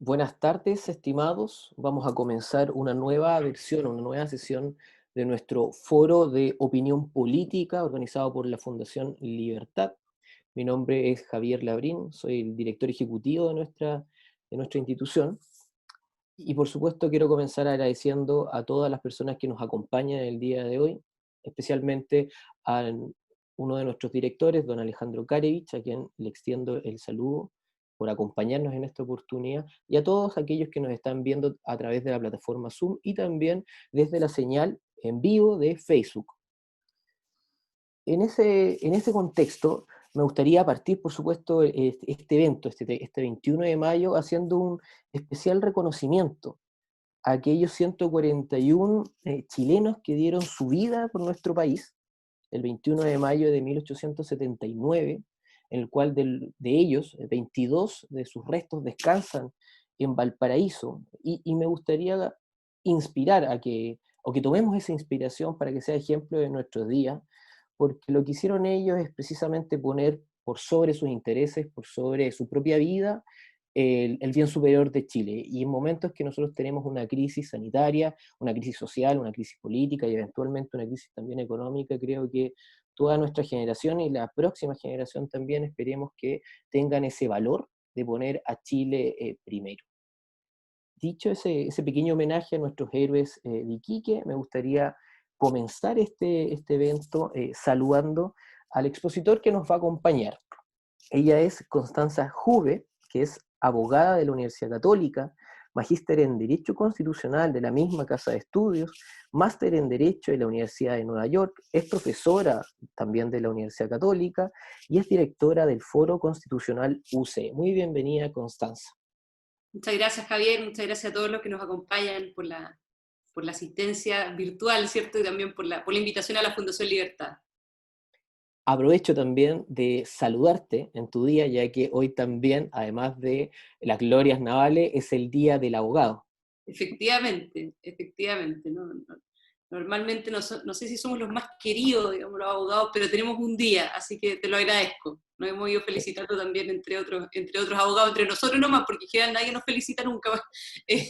Buenas tardes, estimados. Vamos a comenzar una nueva versión, una nueva sesión de nuestro foro de opinión política organizado por la Fundación Libertad. Mi nombre es Javier Labrín, soy el director ejecutivo de nuestra institución. Y por supuesto quiero comenzar agradeciendo a todas las personas que nos acompañan el día de hoy, especialmente a uno de nuestros directores, don Alejandro Karevich, a quien le extiendo el saludo por acompañarnos en esta oportunidad, y a todos aquellos que nos están viendo a través de la plataforma Zoom y también desde la señal en vivo de Facebook. En ese contexto, me gustaría partir, por supuesto, este evento, este 21 de mayo, haciendo un especial reconocimiento a aquellos 141 chilenos que dieron su vida por nuestro país, el 21 de mayo de 1879, en el cual de ellos, 22 de sus restos descansan en Valparaíso, y me gustaría inspirar o que tomemos esa inspiración para que sea ejemplo de nuestros días, porque lo que hicieron ellos es precisamente poner por sobre sus intereses, por sobre su propia vida, el bien superior de Chile. Y en momentos que nosotros tenemos una crisis sanitaria, una crisis social, una crisis política y eventualmente una crisis también económica, creo que toda nuestra generación y la próxima generación también esperemos que tengan ese valor de poner a Chile primero. Dicho ese pequeño homenaje a nuestros héroes de Iquique, me gustaría comenzar este evento saludando al expositor que nos va a acompañar. Ella es Constanza Juve, que es abogada de la Universidad Católica, magíster en Derecho Constitucional de la misma Casa de Estudios, máster en Derecho de la Universidad de Nueva York, es profesora también de la Universidad Católica y es directora del Foro Constitucional UC. Muy bienvenida, Constanza. Muchas gracias, Javier. Muchas gracias a todos los que nos acompañan por la asistencia virtual, ¿cierto? Y también por la invitación a la Fundación Libertad. Aprovecho también de saludarte en tu día, ya que hoy también, además de las glorias navales, es el Día del Abogado. Efectivamente, efectivamente. Normalmente no sé si somos los más queridos, digamos, los abogados, pero tenemos un día, así que te lo agradezco. Nos hemos ido felicitando también entre otros abogados, entre nosotros nomás, porque en general nadie nos felicita nunca. Eh,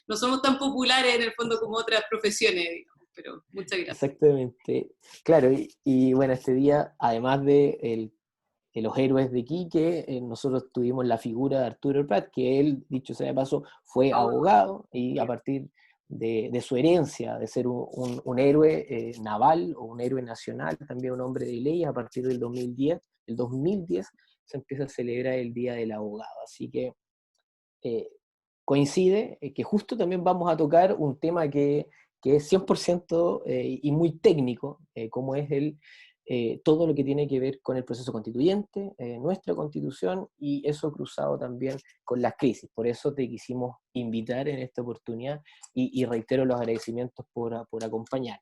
no somos tan populares en el fondo como otras profesiones, digamos, pero muchas gracias. Exactamente. Claro, y bueno, este día, además de los héroes de Iquique, nosotros tuvimos la figura de Arturo Prat, que él, dicho sea de paso, fue abogado, y a partir de su herencia de ser un héroe naval o un héroe nacional, también un hombre de leyes, a partir del 2010 se empieza a celebrar el Día del Abogado. Así que eh, coincide que justo también vamos a tocar un tema que es 100% y muy técnico, como es todo lo que tiene que ver con el proceso constituyente, nuestra constitución, y eso cruzado también con las crisis. Por eso te quisimos invitar en esta oportunidad y reitero los agradecimientos por acompañar.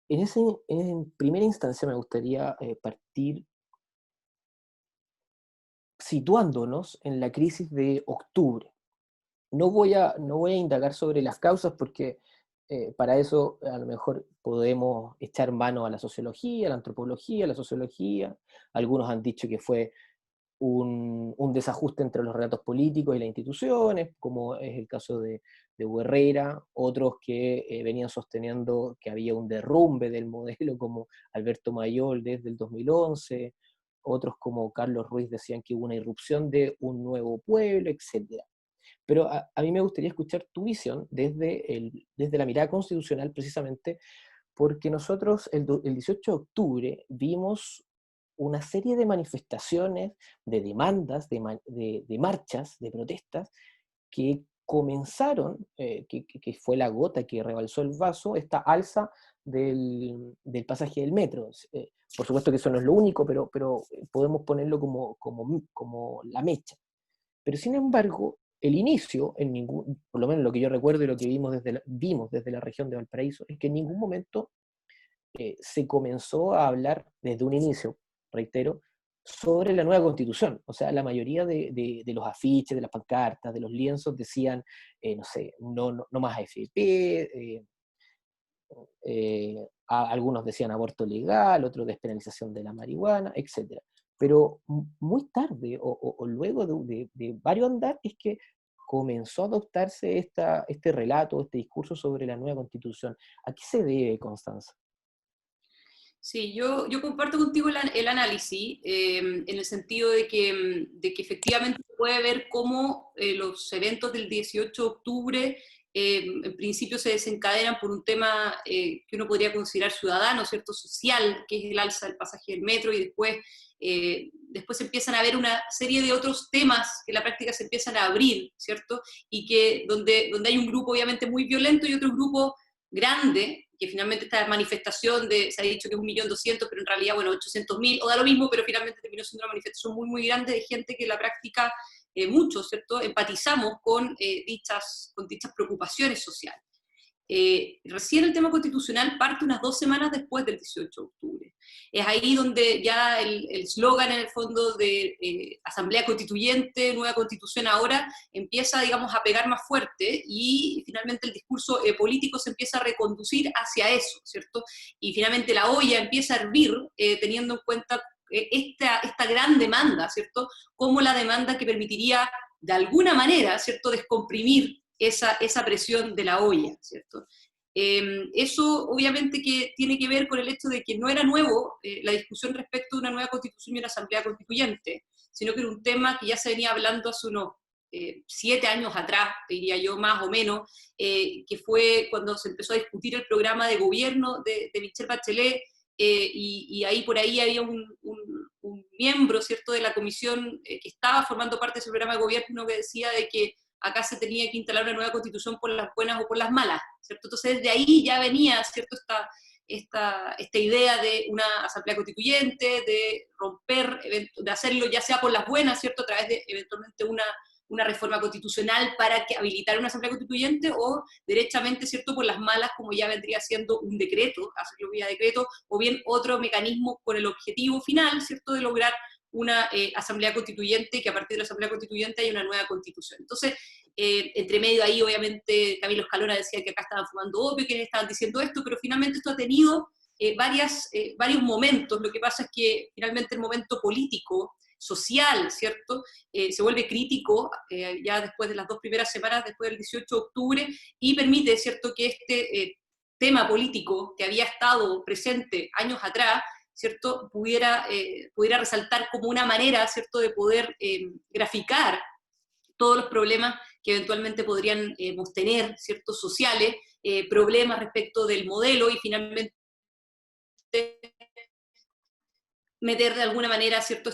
En primera instancia me gustaría partir situándonos en la crisis de octubre. No voy a indagar sobre las causas porque para eso a lo mejor podemos echar mano a la sociología, a la antropología, a la sociología. Algunos han dicho que fue un desajuste entre los relatos políticos y las instituciones, como es el caso de Hugo Herrera, otros que venían sosteniendo que había un derrumbe del modelo, como Alberto Mayol desde el 2011, otros como Carlos Ruiz decían que hubo una irrupción de un nuevo pueblo, etc. Pero a mí me gustaría escuchar tu visión desde la mirada constitucional, precisamente porque nosotros el 18 de octubre vimos una serie de manifestaciones, de demandas, de marchas, de protestas, que comenzaron, que fue la gota que rebalsó el vaso, esta alza del pasaje del metro. Por supuesto que eso no es lo único, pero podemos ponerlo como la mecha. Pero sin embargo, el inicio, por lo menos lo que yo recuerdo y lo que vimos desde la región de Valparaíso, es que en ningún momento se comenzó a hablar desde un inicio, reitero, sobre la nueva constitución. O sea, la mayoría de los afiches, de las pancartas, de los lienzos decían, no sé, no más AFP, algunos decían aborto legal, otros despenalización de la marihuana, etc. Pero muy tarde, o luego de varios andar, es que comenzó a adoptarse este relato, este discurso sobre la nueva constitución. ¿A qué se debe, Constanza? Sí, yo comparto contigo el análisis, en el sentido de que efectivamente se puede ver cómo los eventos del 18 de octubre en principio se desencadenan por un tema que uno podría considerar ciudadano, ¿cierto? Social, que es el alza del pasaje del metro, y después empiezan a haber una serie de otros temas que en la práctica se empiezan a abrir, ¿cierto? Y que donde hay un grupo obviamente muy violento y otro grupo grande, que finalmente esta manifestación se ha dicho que es 1.200.000, pero en realidad, bueno, 800.000, o da lo mismo, pero finalmente terminó siendo una manifestación muy, muy grande de gente que en la práctica, muchos, ¿cierto?, empatizamos con dichas preocupaciones sociales. Recién el tema constitucional parte unas 2 semanas después del 18 de octubre. Es ahí donde ya el eslogan en el fondo de Asamblea Constituyente, nueva constitución ahora, empieza, digamos, a pegar más fuerte, y finalmente el discurso político se empieza a reconducir hacia eso, ¿cierto? Y finalmente la olla empieza a hervir, teniendo en cuenta esta gran demanda, ¿cierto? Como la demanda que permitiría, de alguna manera, ¿cierto?, descomprimir esa presión de la olla, ¿cierto? Eso obviamente que tiene que ver con el hecho de que no era nuevo la discusión respecto de una nueva constitución y una asamblea constituyente, sino que era un tema que ya se venía hablando hace unos 7 años atrás, diría yo, más o menos, que fue cuando se empezó a discutir el programa de gobierno de Michelle Bachelet, y ahí por ahí había un miembro, ¿cierto?, de la comisión que estaba formando parte de ese programa de gobierno, que decía de que acá se tenía que instalar una nueva constitución por las buenas o por las malas, ¿cierto? Entonces desde ahí ya venía, ¿cierto?, esta idea de una asamblea constituyente, de romper, de hacerlo ya sea por las buenas, ¿cierto?, a través de eventualmente una reforma constitucional para habilitar una asamblea constituyente, o derechamente, ¿cierto?, por las malas, como ya vendría siendo un decreto, hacerlo vía decreto, o bien otro mecanismo con el objetivo final, ¿cierto?, de lograr una asamblea constituyente, que a partir de la asamblea constituyente hay una nueva constitución. Entonces, entre medio ahí, obviamente, Camilo Escalona decía que acá estaban fumando opio, quienes estaban diciendo esto, pero finalmente esto ha tenido varios momentos. Lo que pasa es que finalmente el momento político, social, ¿cierto?, se vuelve crítico ya después de las 2 primeras semanas después del 18 de octubre, y permite, ¿cierto?, que este tema político que había estado presente años atrás, ¿cierto?, pudiera resaltar como una manera, ¿cierto?, de poder graficar todos los problemas que eventualmente podrían tener, ¿cierto?, sociales, problemas respecto del modelo, y finalmente meter de alguna manera, ¿cierto?,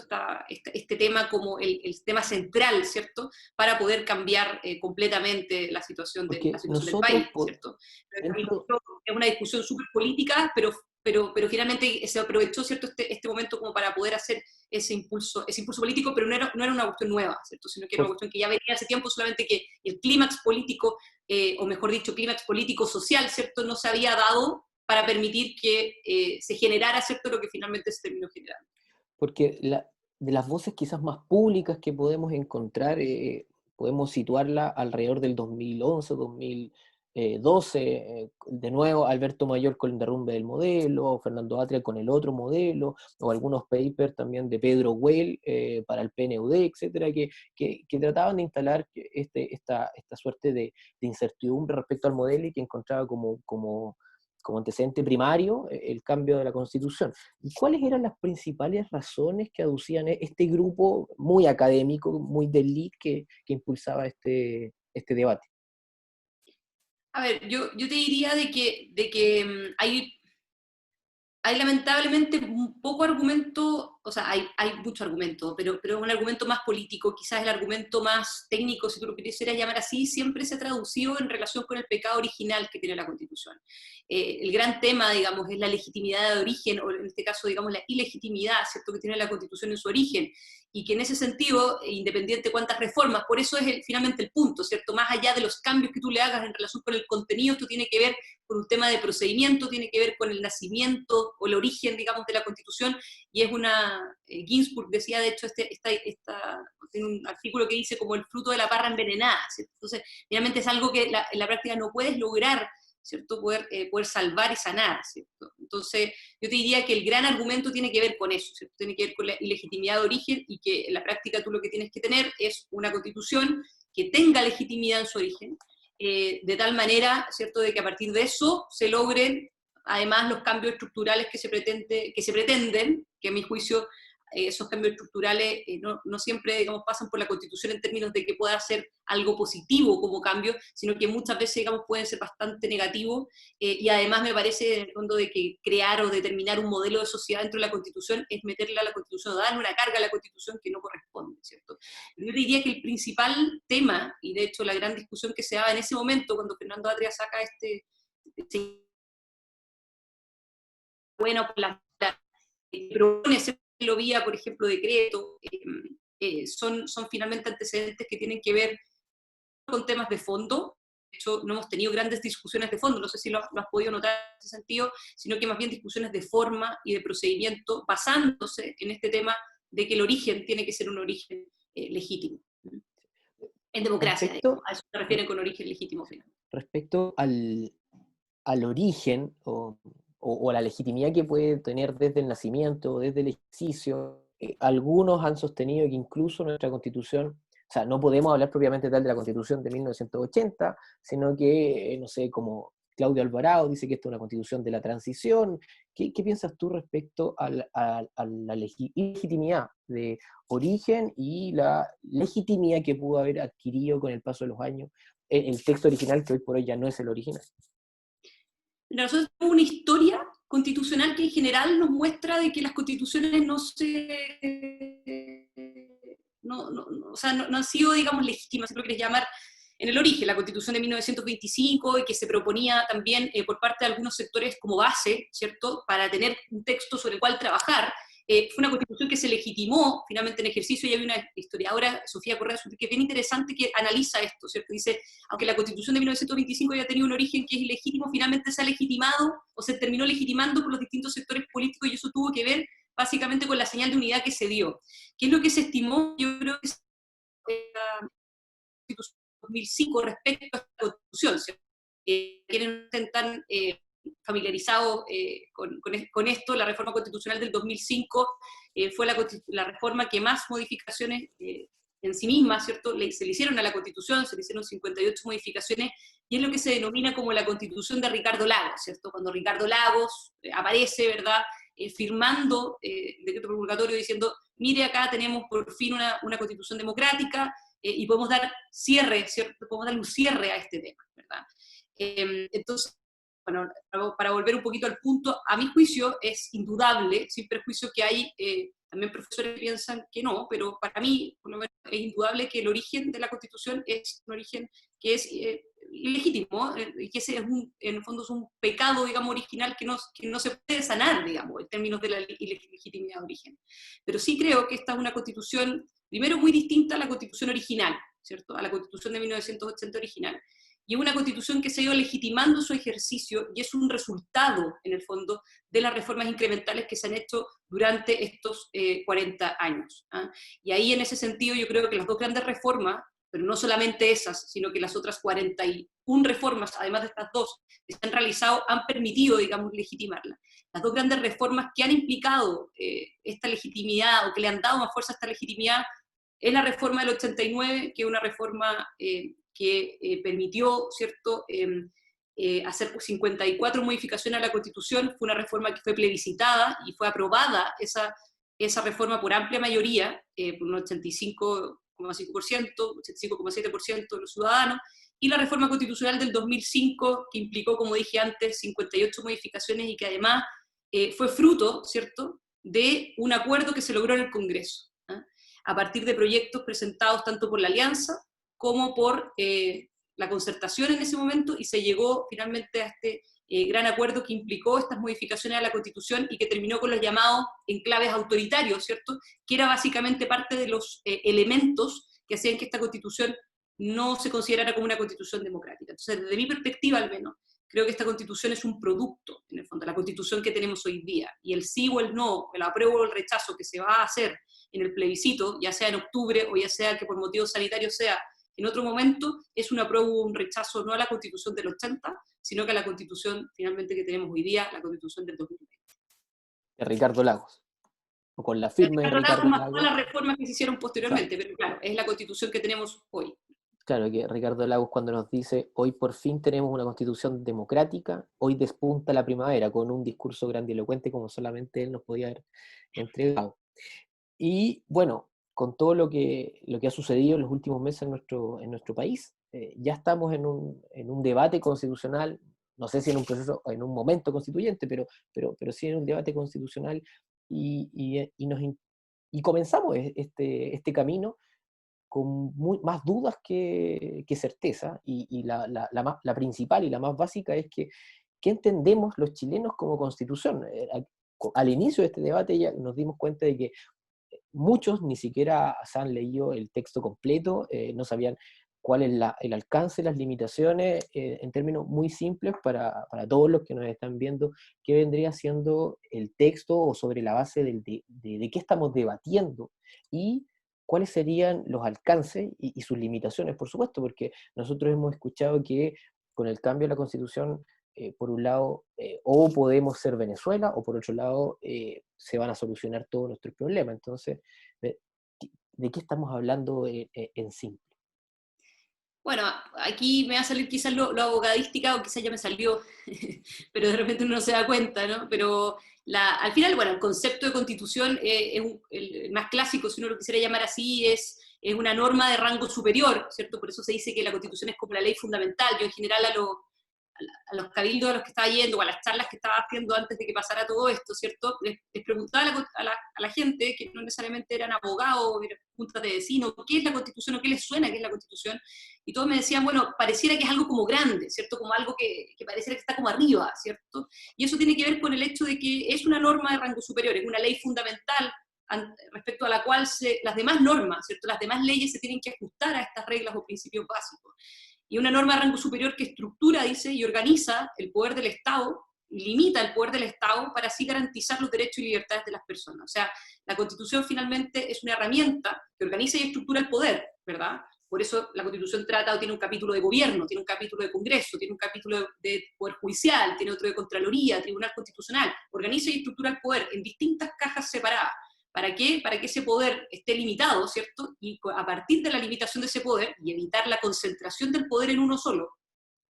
este tema como el tema central, ¿cierto?, para poder cambiar completamente la situación, la Porque situación del nosotros, país, ¿cierto? dentro, Es una discusión súper política, pero finalmente se aprovechó, ¿cierto?, este momento como para poder hacer ese impulso político, pero no era una cuestión nueva, ¿cierto?, sino que era una por- cuestión que ya venía hace tiempo, solamente que el clímax político, o mejor dicho, clímax político-social, ¿cierto?, no se había dado para permitir que se generara, ¿cierto?, lo que finalmente se terminó generando. porque de las voces quizás más públicas que podemos encontrar, podemos situarla alrededor del 2011, 2012, de nuevo Alberto Mayor con el derrumbe del modelo, Fernando Atria con el otro modelo, o algunos papers también de Pedro Well para el PNUD, etcétera, que trataban de instalar esta suerte de incertidumbre respecto al modelo, y que encontraba como antecedente primario el cambio de la Constitución. ¿Y cuáles eran las principales razones que aducían este grupo muy académico, muy de elite, que impulsaba este debate? A ver, yo te diría de que hay lamentablemente un poco argumento, o sea, hay mucho argumento, pero un argumento más político, quizás el argumento más técnico, si tú lo quisieras llamar así, siempre se ha traducido en relación con el pecado original que tiene la Constitución. El gran tema, digamos, es la legitimidad de origen, o en este caso, digamos, la ilegitimidad, ¿cierto?, que tiene la Constitución en su origen, y que en ese sentido, independiente de cuántas reformas, por eso es finalmente el punto, ¿cierto?, más allá de los cambios que tú le hagas en relación con el contenido, esto tiene que ver con un tema de procedimiento, tiene que ver con el nacimiento o el origen, digamos, de la Constitución, y es Ginsburg decía, de hecho, tiene un artículo que dice como el fruto de la parra envenenada, ¿cierto? Entonces, realmente es algo que en la práctica no puedes lograr, ¿cierto?, poder salvar y sanar, ¿cierto? Entonces, yo te diría que el gran argumento tiene que ver con eso, ¿cierto? Tiene que ver con la ilegitimidad de origen, y que en la práctica tú lo que tienes que tener es una Constitución que tenga legitimidad en su origen, de tal manera, ¿cierto?, de que a partir de eso se logren además los cambios estructurales que se pretenden, que a mi juicio esos cambios estructurales no siempre, digamos, pasan por la Constitución en términos de que pueda ser algo positivo como cambio, sino que muchas veces, digamos, pueden ser bastante negativos, y además me parece, en el fondo, de que crear o determinar un modelo de sociedad dentro de la Constitución es meterle a la Constitución, o darle una carga a la Constitución que no corresponde, ¿cierto? Yo diría que el principal tema, y de hecho la gran discusión que se daba en ese momento, cuando Fernando Atria saca bueno, propone lo vía, por ejemplo, decreto, son finalmente antecedentes que tienen que ver con temas de fondo. De hecho, no hemos tenido grandes discusiones de fondo, no sé si lo has podido notar en ese sentido, sino que más bien discusiones de forma y de procedimiento, basándose en este tema de que el origen tiene que ser un origen legítimo. En democracia, a eso se refieren con origen legítimo finalmente. Respecto al origen o a la legitimidad que puede tener desde el nacimiento, desde el ejercicio, algunos han sostenido que incluso nuestra Constitución, o sea, no podemos hablar propiamente tal de la Constitución de 1980, sino que, no sé, como Claudio Alvarado dice que esta es una Constitución de la transición. ¿Qué piensas tú respecto a la legitimidad de origen y la legitimidad que pudo haber adquirido con el paso de los años el texto original, que hoy por hoy ya no es el original? Nosotros tenemos una historia constitucional que en general nos muestra de que las constituciones o sea, no han sido, digamos, legítimas, si lo quieres llamar, en el origen. La Constitución de 1925, y que se proponía también por parte de algunos sectores como base, ¿cierto?, para tener un texto sobre el cual trabajar, fue una Constitución que se legitimó finalmente en ejercicio, y hay una historiadora, Sofía Correa, que es bien interesante, que analiza esto, ¿cierto? Dice, aunque la Constitución de 1925 haya tenido un origen que es ilegítimo, finalmente se ha legitimado, o se terminó legitimando por los distintos sectores políticos, y eso tuvo que ver básicamente con la señal de unidad que se dio. ¿Qué es lo que se estimó? Yo creo que la Constitución de 2005 respecto a esta Constitución, ¿cierto? Quienes estén tan familiarizados con esto, la reforma constitucional del 2005 fue la reforma que más modificaciones en sí misma, ¿cierto?, se le hicieron a la Constitución, se le hicieron 58 modificaciones, y es lo que se denomina como la Constitución de Ricardo Lagos, ¿cierto? Cuando Ricardo Lagos aparece, ¿verdad?, firmando el decreto promulgatorio diciendo, mire, acá tenemos por fin una Constitución democrática, y podemos dar cierre, ¿cierto?, podemos darle un cierre a este tema, ¿verdad? Entonces, bueno, para volver un poquito al punto, a mi juicio es indudable, sin perjuicio que hay también profesores que piensan que no, pero para mí, por lo menos, es indudable que el origen de la Constitución es un origen que es ilegítimo, y que ese es en el fondo es un pecado, digamos, original que no se puede sanar, digamos, en términos de la ilegitimidad de origen. Pero sí creo que esta es una Constitución, primero, muy distinta a la Constitución original, ¿cierto?, a la Constitución de 1980 original, y es una Constitución que se ha ido legitimando su ejercicio, y es un resultado, en el fondo, de las reformas incrementales que se han hecho durante estos 40 años. ¿Ah? Y ahí, en ese sentido, yo creo que las dos grandes reformas, pero no solamente esas, sino que las otras 41 reformas, además de estas dos, que se han realizado, han permitido, digamos, legitimarla. Las dos grandes reformas que han implicado esta legitimidad, o que le han dado más fuerza a esta legitimidad, es la reforma del 89, que es una reforma que permitió, ¿cierto?, hacer 54 modificaciones a la Constitución. Fue una reforma que fue plebiscitada y fue aprobada esa reforma por amplia mayoría, por un 85,5%, 85,7% de los ciudadanos, y la reforma constitucional del 2005, que implicó, como dije antes, 58 modificaciones, y que además fue fruto, ¿cierto?, de un acuerdo que se logró en el Congreso, ¿eh?, a partir de proyectos presentados tanto por la Alianza como por la concertación en ese momento, y se llegó finalmente a este gran acuerdo que implicó estas modificaciones a la Constitución y que terminó con los llamados enclaves autoritarios, ¿cierto?, que era básicamente parte de los elementos que hacían que esta Constitución no se considerara como una Constitución democrática. Entonces, desde mi perspectiva al menos, creo que esta Constitución es un producto, en el fondo, la Constitución que tenemos hoy día, y el sí o el no, el apruebo o el rechazo que se va a hacer en el plebiscito, ya sea en octubre o ya sea que por motivos sanitarios sea en otro momento, es un apruebo o un rechazo no a la Constitución del 80, sino que a la Constitución finalmente que tenemos hoy día, la Constitución del 2020. De Ricardo Lagos, o con la firma de Ricardo Lagos, más Lagos. todas las reformas que se hicieron posteriormente, Claro. pero claro, es la Constitución que tenemos hoy. Claro, que Ricardo Lagos cuando nos dice, hoy por fin tenemos una constitución democrática, hoy despunta la primavera, con un discurso grandilocuente como solamente él nos podía haber entregado. Y bueno, con todo lo que ha sucedido en los últimos meses en nuestro país, ya estamos en un debate constitucional, no sé si en un proceso, en un momento constituyente, pero sí en un debate constitucional, y comenzamos este camino con más dudas que certeza, y la principal y la más básica es que, ¿qué entendemos los chilenos como constitución? Al inicio de este debate ya nos dimos cuenta de que muchos ni siquiera se han leído el texto completo, no sabían cuál es el alcance, las limitaciones, en términos muy simples para todos los que nos están viendo, qué vendría siendo el texto o sobre la base de qué estamos debatiendo y cuáles serían los alcances y sus limitaciones, por supuesto, porque nosotros hemos escuchado que con el cambio de la Constitución, por un lado, o podemos ser Venezuela, o por otro lado, se van a solucionar todos nuestros problemas. Entonces, ¿de, de qué estamos hablando en simple? Bueno, aquí me va a salir quizás lo abogadística, o quizás ya me salió, pero de repente uno no se da cuenta, ¿no? Pero al final, bueno, el concepto de constitución el más clásico, si uno lo quisiera llamar así, es una norma de rango superior, ¿cierto? Por eso se dice que la constitución es como la ley fundamental. Yo en general a los cabildos a los que estaba yendo, o a las charlas que estaba haciendo antes de que pasara todo esto, ¿cierto? Les preguntaba a la gente, que no necesariamente eran abogados, eran juntas de vecinos, ¿qué es la Constitución o qué les suena que es la Constitución? Y todos me decían, bueno, pareciera que es algo como grande, ¿cierto? Como algo que pareciera que está como arriba, ¿cierto? Y eso tiene que ver con el hecho de que es una norma de rango superior, es una ley fundamental respecto a la cual las demás normas, ¿cierto? Las demás leyes se tienen que ajustar a estas reglas o principios básicos. Y una norma de rango superior que estructura, dice, y organiza el poder del Estado, y limita el poder del Estado para así garantizar los derechos y libertades de las personas. O sea, la Constitución finalmente es una herramienta que organiza y estructura el poder, ¿verdad? Por eso la Constitución trata o tiene un capítulo de gobierno, tiene un capítulo de Congreso, tiene un capítulo de Poder Judicial, tiene otro de Contraloría, Tribunal Constitucional, organiza y estructura el poder en distintas cajas separadas. ¿Para qué? Para que ese poder esté limitado, ¿cierto? Y a partir de la limitación de ese poder y evitar la concentración del poder en uno solo,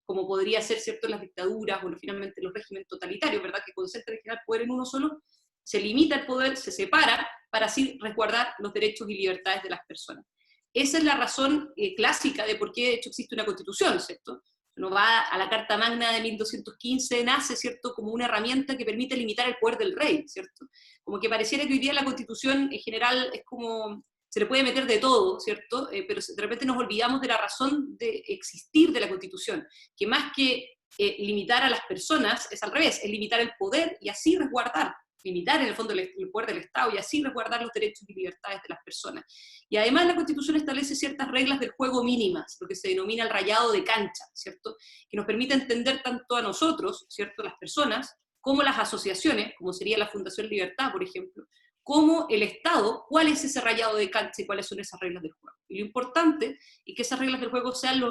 como podría ser, ¿cierto?, las dictaduras o finalmente los regímenes totalitarios, ¿verdad?, que concentran el poder en uno solo, se limita el poder, se separa, para así resguardar los derechos y libertades de las personas. Esa es la razón clásica de por qué, de hecho, existe una constitución, ¿cierto? Uno va a la Carta Magna de 1215, nace, ¿cierto?, como una herramienta que permite limitar el poder del rey, ¿cierto? Como que pareciera que hoy día la Constitución en general es como, se le puede meter de todo, ¿cierto? Pero de repente nos olvidamos de la razón de existir de la Constitución, que más que limitar a las personas, es al revés, es limitar el poder y así resguardar, limitar en el fondo el poder del Estado y así resguardar los derechos y libertades de las personas. Y además la Constitución establece ciertas reglas del juego mínimas, lo que se denomina el rayado de cancha, ¿cierto? Que nos permite entender tanto a nosotros, ¿cierto?, las personas, como las asociaciones, como sería la Fundación Libertad, por ejemplo, como el Estado, cuál es ese rayado de cancha y cuáles son esas reglas del juego. Y lo importante es que esas reglas del juego sean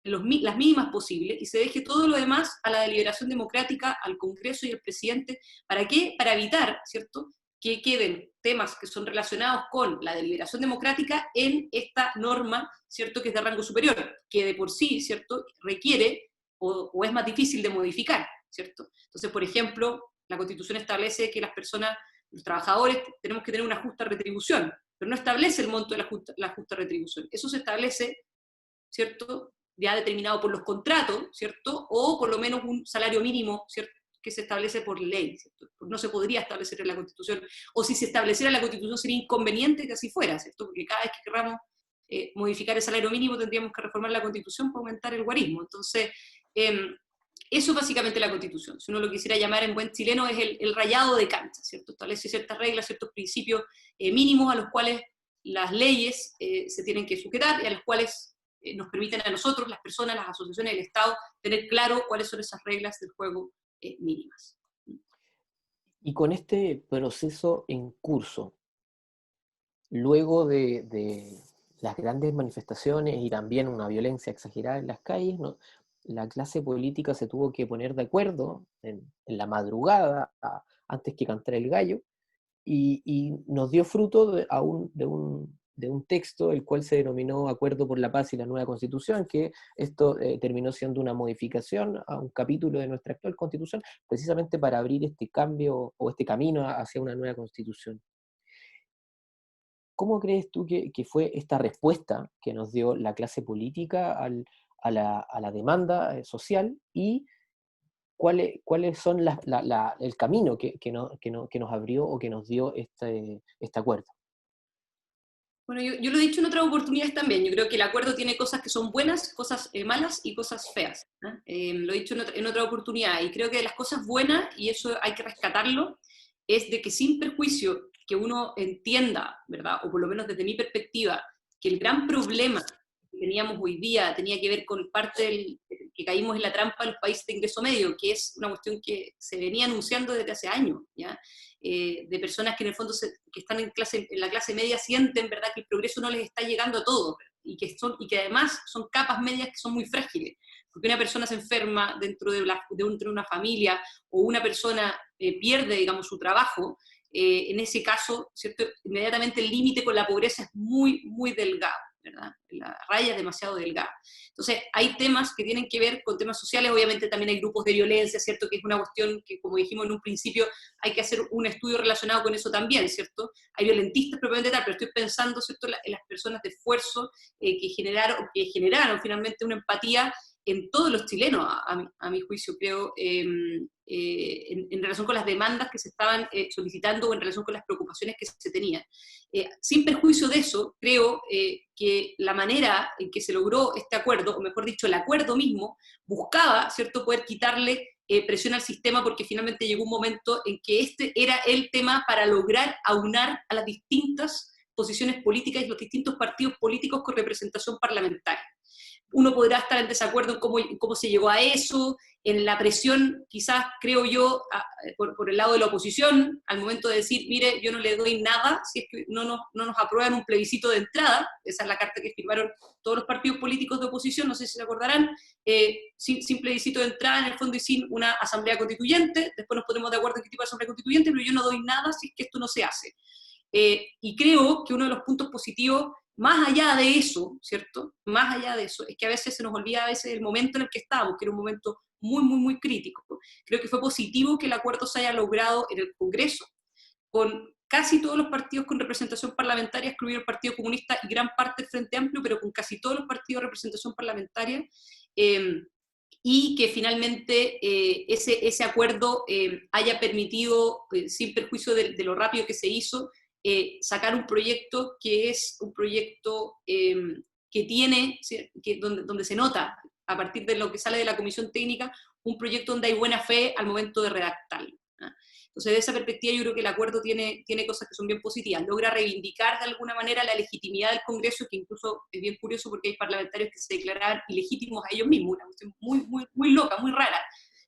las mínimas posibles y se deje todo lo demás a la deliberación democrática, al Congreso y al presidente. ¿Para qué? Para evitar, ¿cierto?, que queden temas que son relacionados con la deliberación democrática en esta norma, ¿cierto?, que es de rango superior, que de por sí, ¿cierto?, requiere o es más difícil de modificar, ¿cierto? Entonces, por ejemplo, la Constitución establece que las personas, los trabajadores, tenemos que tener una justa retribución, pero no establece el monto de la justa retribución. Eso se establece, ¿cierto?, ya determinado por los contratos, ¿cierto?, o por lo menos un salario mínimo, ¿cierto?, que se establece por ley, ¿cierto? No se podría establecer en la Constitución, o si se estableciera en la Constitución sería inconveniente que así fuera, ¿cierto?, porque cada vez que queramos modificar el salario mínimo tendríamos que reformar la Constitución para aumentar el guarismo. Entonces, eso es básicamente la Constitución. Si uno lo quisiera llamar en buen chileno, es el rayado de cancha, ¿cierto? Establece ciertas reglas, ciertos principios mínimos a los cuales las leyes se tienen que sujetar y a los cuales nos permiten a nosotros, las personas, las asociaciones, el Estado, tener claro cuáles son esas reglas del juego mínimas. Y con este proceso en curso, luego de las grandes manifestaciones y también una violencia exagerada en las calles, ¿no?, la clase política se tuvo que poner de acuerdo en la madrugada, antes que cantara el gallo, y nos dio fruto de un texto, el cual se denominó Acuerdo por la Paz y la Nueva Constitución, que esto terminó siendo una modificación a un capítulo de nuestra actual Constitución, precisamente para abrir este cambio o este camino hacia una nueva Constitución. ¿Cómo crees tú que fue esta respuesta que nos dio la clase política a la demanda social, y cuáles son el camino que nos abrió o que nos dio este acuerdo? Bueno, yo lo he dicho en otras oportunidades también, yo creo que el acuerdo tiene cosas que son buenas, cosas malas y cosas feas. ¿Eh? Lo he dicho en otra oportunidad, y creo que de las cosas buenas, y eso hay que rescatarlo, es de que sin perjuicio que uno entienda, ¿verdad? O por lo menos desde mi perspectiva, que el gran problema que teníamos hoy día tenía que ver con parte del que caímos en la trampa de los países de ingreso medio, que es una cuestión que se venía anunciando desde hace años, ¿ya? De personas que en el fondo que están en la clase media sienten, ¿verdad?, que el progreso no les está llegando a todos, y que además son capas medias que son muy frágiles, porque una persona se enferma dentro de una familia, o una persona pierde, digamos, su trabajo, en ese caso, ¿cierto?, inmediatamente el límite con la pobreza es muy, muy delgado, ¿verdad? La raya es demasiado delgada. Entonces, hay temas que tienen que ver con temas sociales, obviamente también hay grupos de violencia, ¿cierto?, que es una cuestión que, como dijimos en un principio, hay que hacer un estudio relacionado con eso también, ¿cierto? Hay violentistas propiamente tal, pero estoy pensando, ¿cierto?, en las personas de esfuerzo que generaron finalmente una empatía en todos los chilenos, a mi juicio, creo, en relación con las demandas que se estaban solicitando, o en relación con las preocupaciones que se tenían. Sin perjuicio de eso, creo que la manera en que se logró este acuerdo, o mejor dicho, el acuerdo mismo, buscaba, ¿cierto?, poder quitarle presión al sistema, porque finalmente llegó un momento en que este era el tema para lograr aunar a las distintas posiciones políticas y los distintos partidos políticos con representación parlamentaria. Uno podrá estar en desacuerdo en cómo se llegó a eso, en la presión, quizás, creo yo, por el lado de la oposición, al momento de decir, mire, yo no le doy nada si es que no nos aprueban un plebiscito de entrada. Esa es la carta que firmaron todos los partidos políticos de oposición, no sé si se acordarán, sin plebiscito de entrada en el fondo y sin una asamblea constituyente. Después nos ponemos de acuerdo en qué tipo de asamblea constituyente, pero yo no doy nada si es que esto no se hace. Y creo que uno de los puntos positivos, más allá de eso, ¿cierto? Más allá de eso, es que a veces se nos olvida el momento en el que estábamos, que era un momento muy, muy, muy crítico. Creo que fue positivo que el acuerdo se haya logrado en el Congreso, con casi todos los partidos con representación parlamentaria, excluido el Partido Comunista y gran parte del Frente Amplio, pero con casi todos los partidos de representación parlamentaria, y que finalmente ese acuerdo haya permitido, sin perjuicio de lo rápido que se hizo, sacar un proyecto que es un proyecto que tiene, donde se nota, a partir de lo que sale de la comisión técnica, un proyecto donde hay buena fe al momento de redactarlo. Entonces, de esa perspectiva, yo creo que el acuerdo tiene cosas que son bien positivas. Logra reivindicar de alguna manera la legitimidad del Congreso, que incluso es bien curioso porque hay parlamentarios que se declaraban ilegítimos a ellos mismos, una cuestión muy, muy, muy loca, muy rara.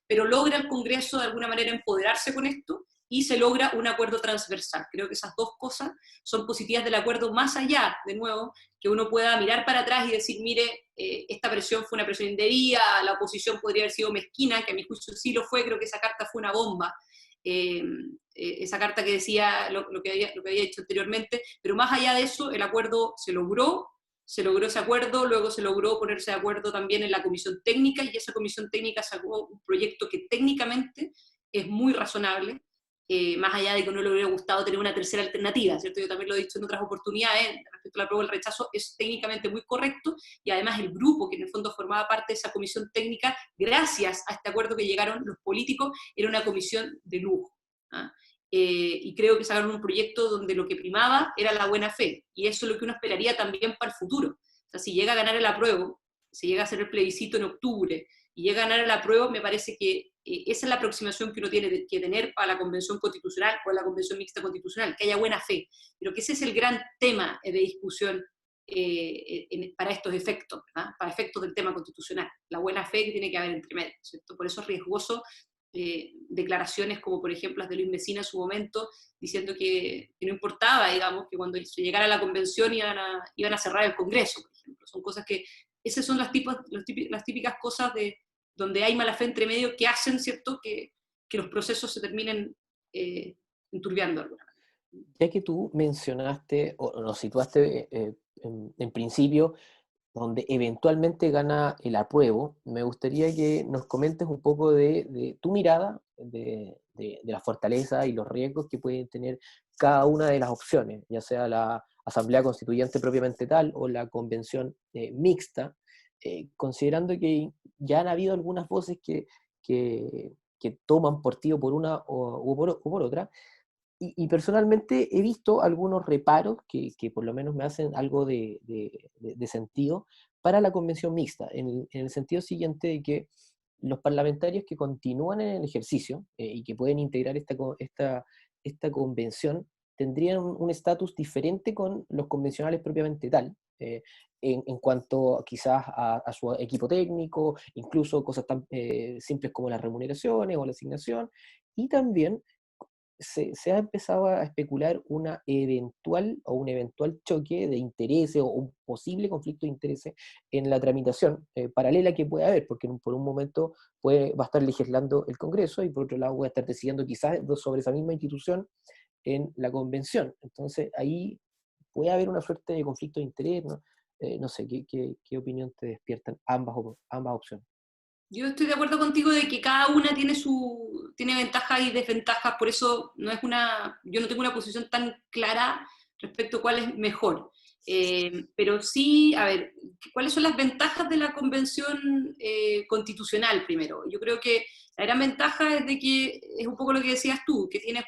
Pero logra el Congreso de alguna manera empoderarse con esto, y se logra un acuerdo transversal. Creo que esas dos cosas son positivas del acuerdo, más allá, de nuevo, que uno pueda mirar para atrás y decir, mire, esta presión fue una presión indebida, la oposición podría haber sido mezquina, que a mi juicio sí lo fue, creo que esa carta fue una bomba, esa carta que decía lo que había dicho anteriormente, pero más allá de eso, el acuerdo se logró ese acuerdo, luego se logró ponerse de acuerdo también en la comisión técnica, y esa comisión técnica sacó un proyecto que técnicamente es muy razonable, más allá de que no le hubiera gustado tener una tercera alternativa, ¿cierto? Yo también lo he dicho en otras oportunidades, respecto a la prueba del rechazo, es técnicamente muy correcto, y además el grupo que en el fondo formaba parte de esa comisión técnica, gracias a este acuerdo que llegaron los políticos, era una comisión de lujo. ¿Ah? Y creo que sacaron un proyecto donde lo que primaba era la buena fe, y eso es lo que uno esperaría también para el futuro. O sea, si llega a ganar el apruebo, si llega a hacer el plebiscito en octubre, y llega a ganar el apruebo, me parece que esa es la aproximación que uno tiene que tener para la Convención Constitucional o la Convención Mixta Constitucional, que haya buena fe. Pero que ese es el gran tema de discusión para estos efectos, ¿verdad? Para efectos del tema constitucional. La buena fe que tiene que haber entre medio, ¿cierto? Por eso es riesgoso declaraciones como, por ejemplo, las de Luis Mesina en su momento, diciendo que no importaba, digamos, que cuando se llegara a la convención iban a cerrar el Congreso, por ejemplo. Son cosas que, esas son las típicas cosas de donde hay mala fe entre medio, que hacen, ¿cierto?, que los procesos se terminen enturbiando de alguna manera. Ya que tú mencionaste o nos situaste en principio donde eventualmente gana el apruebo, me gustaría que nos comentes un poco de tu mirada, de la fortaleza y los riesgos que pueden tener cada una de las opciones, ya sea la Asamblea Constituyente propiamente tal o la convención mixta, considerando que ya han habido algunas voces que toman partido por una o por otra, y personalmente he visto algunos reparos que por lo menos me hacen algo de sentido para la convención mixta, en el sentido siguiente de que los parlamentarios que continúan en el ejercicio y que pueden integrar esta convención tendrían un estatus diferente con los convencionales propiamente tal, en cuanto quizás a su equipo técnico, incluso cosas tan simples como las remuneraciones o la asignación, y también se ha empezado a especular una eventual o un eventual choque de intereses o un posible conflicto de intereses en la tramitación paralela que puede haber, porque por un momento va a estar legislando el Congreso y por otro lado va a estar decidiendo quizás sobre esa misma institución en la convención. Entonces ahí puede haber una suerte de conflicto de interés, ¿no? No sé, ¿qué opinión te despiertan ambas opciones? Yo estoy de acuerdo contigo de que cada una tiene ventajas y desventajas, por eso yo no tengo una posición tan clara respecto a cuál es mejor. Pero sí, a ver, ¿cuáles son las ventajas de la convención constitucional primero? Yo creo que la gran ventaja es de que es un poco lo que decías tú, que tienes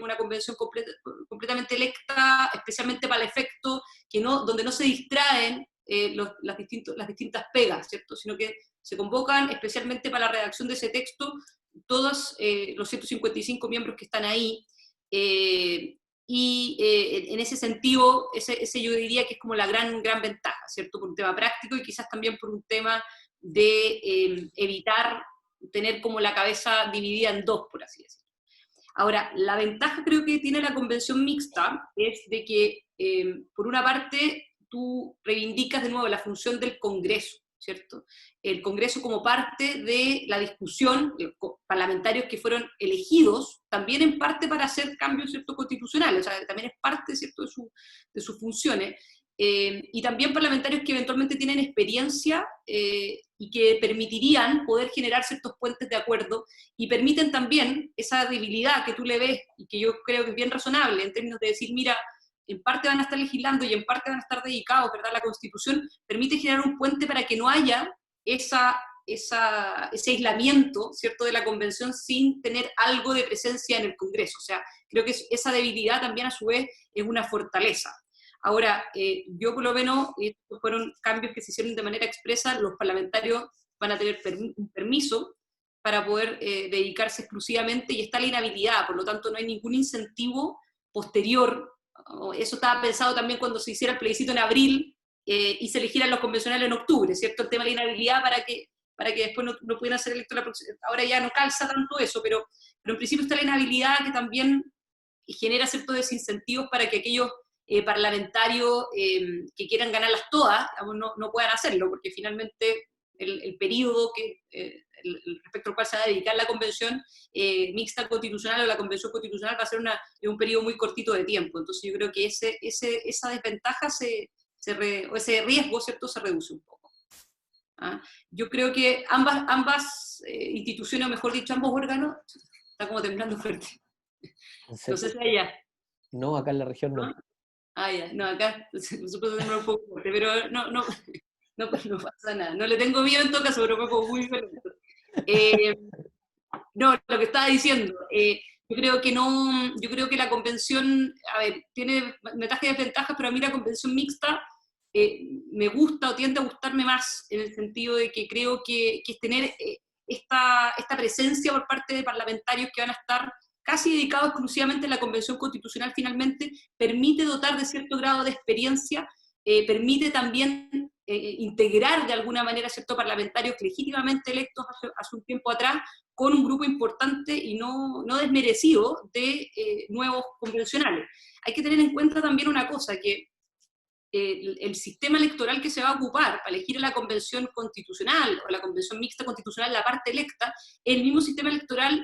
una convención completamente electa, especialmente para el efecto, donde no se distraen las distintas pegas, ¿cierto? Sino que se convocan especialmente para la redacción de ese texto todos los 155 miembros que están ahí, en ese sentido, ese yo diría que es como la gran ventaja, ¿cierto? Por un tema práctico y quizás también por un tema de evitar tener como la cabeza dividida en dos, por así decirlo. Ahora, la ventaja creo que tiene la convención mixta es de que, por una parte, tú reivindicas de nuevo la función del Congreso, ¿cierto? El Congreso como parte de la discusión, parlamentarios que fueron elegidos, también en parte para hacer cambios, ¿cierto?, constitucionales, o sea, también es parte, ¿cierto?, de sus funciones, y también parlamentarios que eventualmente tienen experiencia y que permitirían poder generar ciertos puentes de acuerdo y permiten también esa debilidad que tú le ves y que yo creo que es bien razonable en términos de decir, mira, en parte van a estar legislando y en parte van a estar dedicados, ¿verdad? La Constitución permite generar un puente para que no haya ese aislamiento, ¿cierto?, de la Convención sin tener algo de presencia en el Congreso. O sea, creo que esa debilidad también a su vez es una fortaleza. Ahora, yo por lo menos, estos fueron cambios que se hicieron de manera expresa, los parlamentarios van a tener un permiso para poder dedicarse exclusivamente y está la inhabilidad, por lo tanto no hay ningún incentivo posterior. Eso estaba pensado también cuando se hiciera el plebiscito en abril y se eligieran los convencionales en octubre, ¿cierto? El tema de la inhabilidad para que después no pudieran ser electos la próxima. Ahora ya no calza tanto eso, pero en principio está la inhabilidad que también genera ciertos desincentivos para que aquellos parlamentarios que quieran ganarlas todas, no puedan hacerlo, porque finalmente el periodo respecto al cual se va a dedicar la convención mixta constitucional o la convención constitucional va a ser un periodo muy cortito de tiempo. Entonces yo creo que esa desventaja o ese riesgo, ¿cierto?, se reduce un poco. ¿Ah? Yo creo que ambas instituciones, o mejor dicho, ambos órganos, está como temblando fuerte. No sé si allá. No, acá en la región ¿No? no. Ah, ya, no, acá supongo que un poco fuerte, pero no pasa nada. No le tengo miedo en todo caso, pero me pongo muy violento. No, lo que estaba diciendo, yo creo que la convención, a ver, tiene ventajas y desventajas, pero a mí la convención mixta me gusta o tiende a gustarme más en el sentido de que creo que es tener esta presencia por parte de parlamentarios que van a estar casi dedicados exclusivamente a la convención constitucional finalmente, permite dotar de cierto grado de experiencia, permite también integrar de alguna manera a ciertos parlamentarios legítimamente electos hace un tiempo atrás con un grupo importante y no desmerecido de nuevos convencionales. Hay que tener en cuenta también una cosa, que el sistema electoral que se va a ocupar para elegir a la convención constitucional o la convención mixta constitucional, la parte electa, es el mismo sistema electoral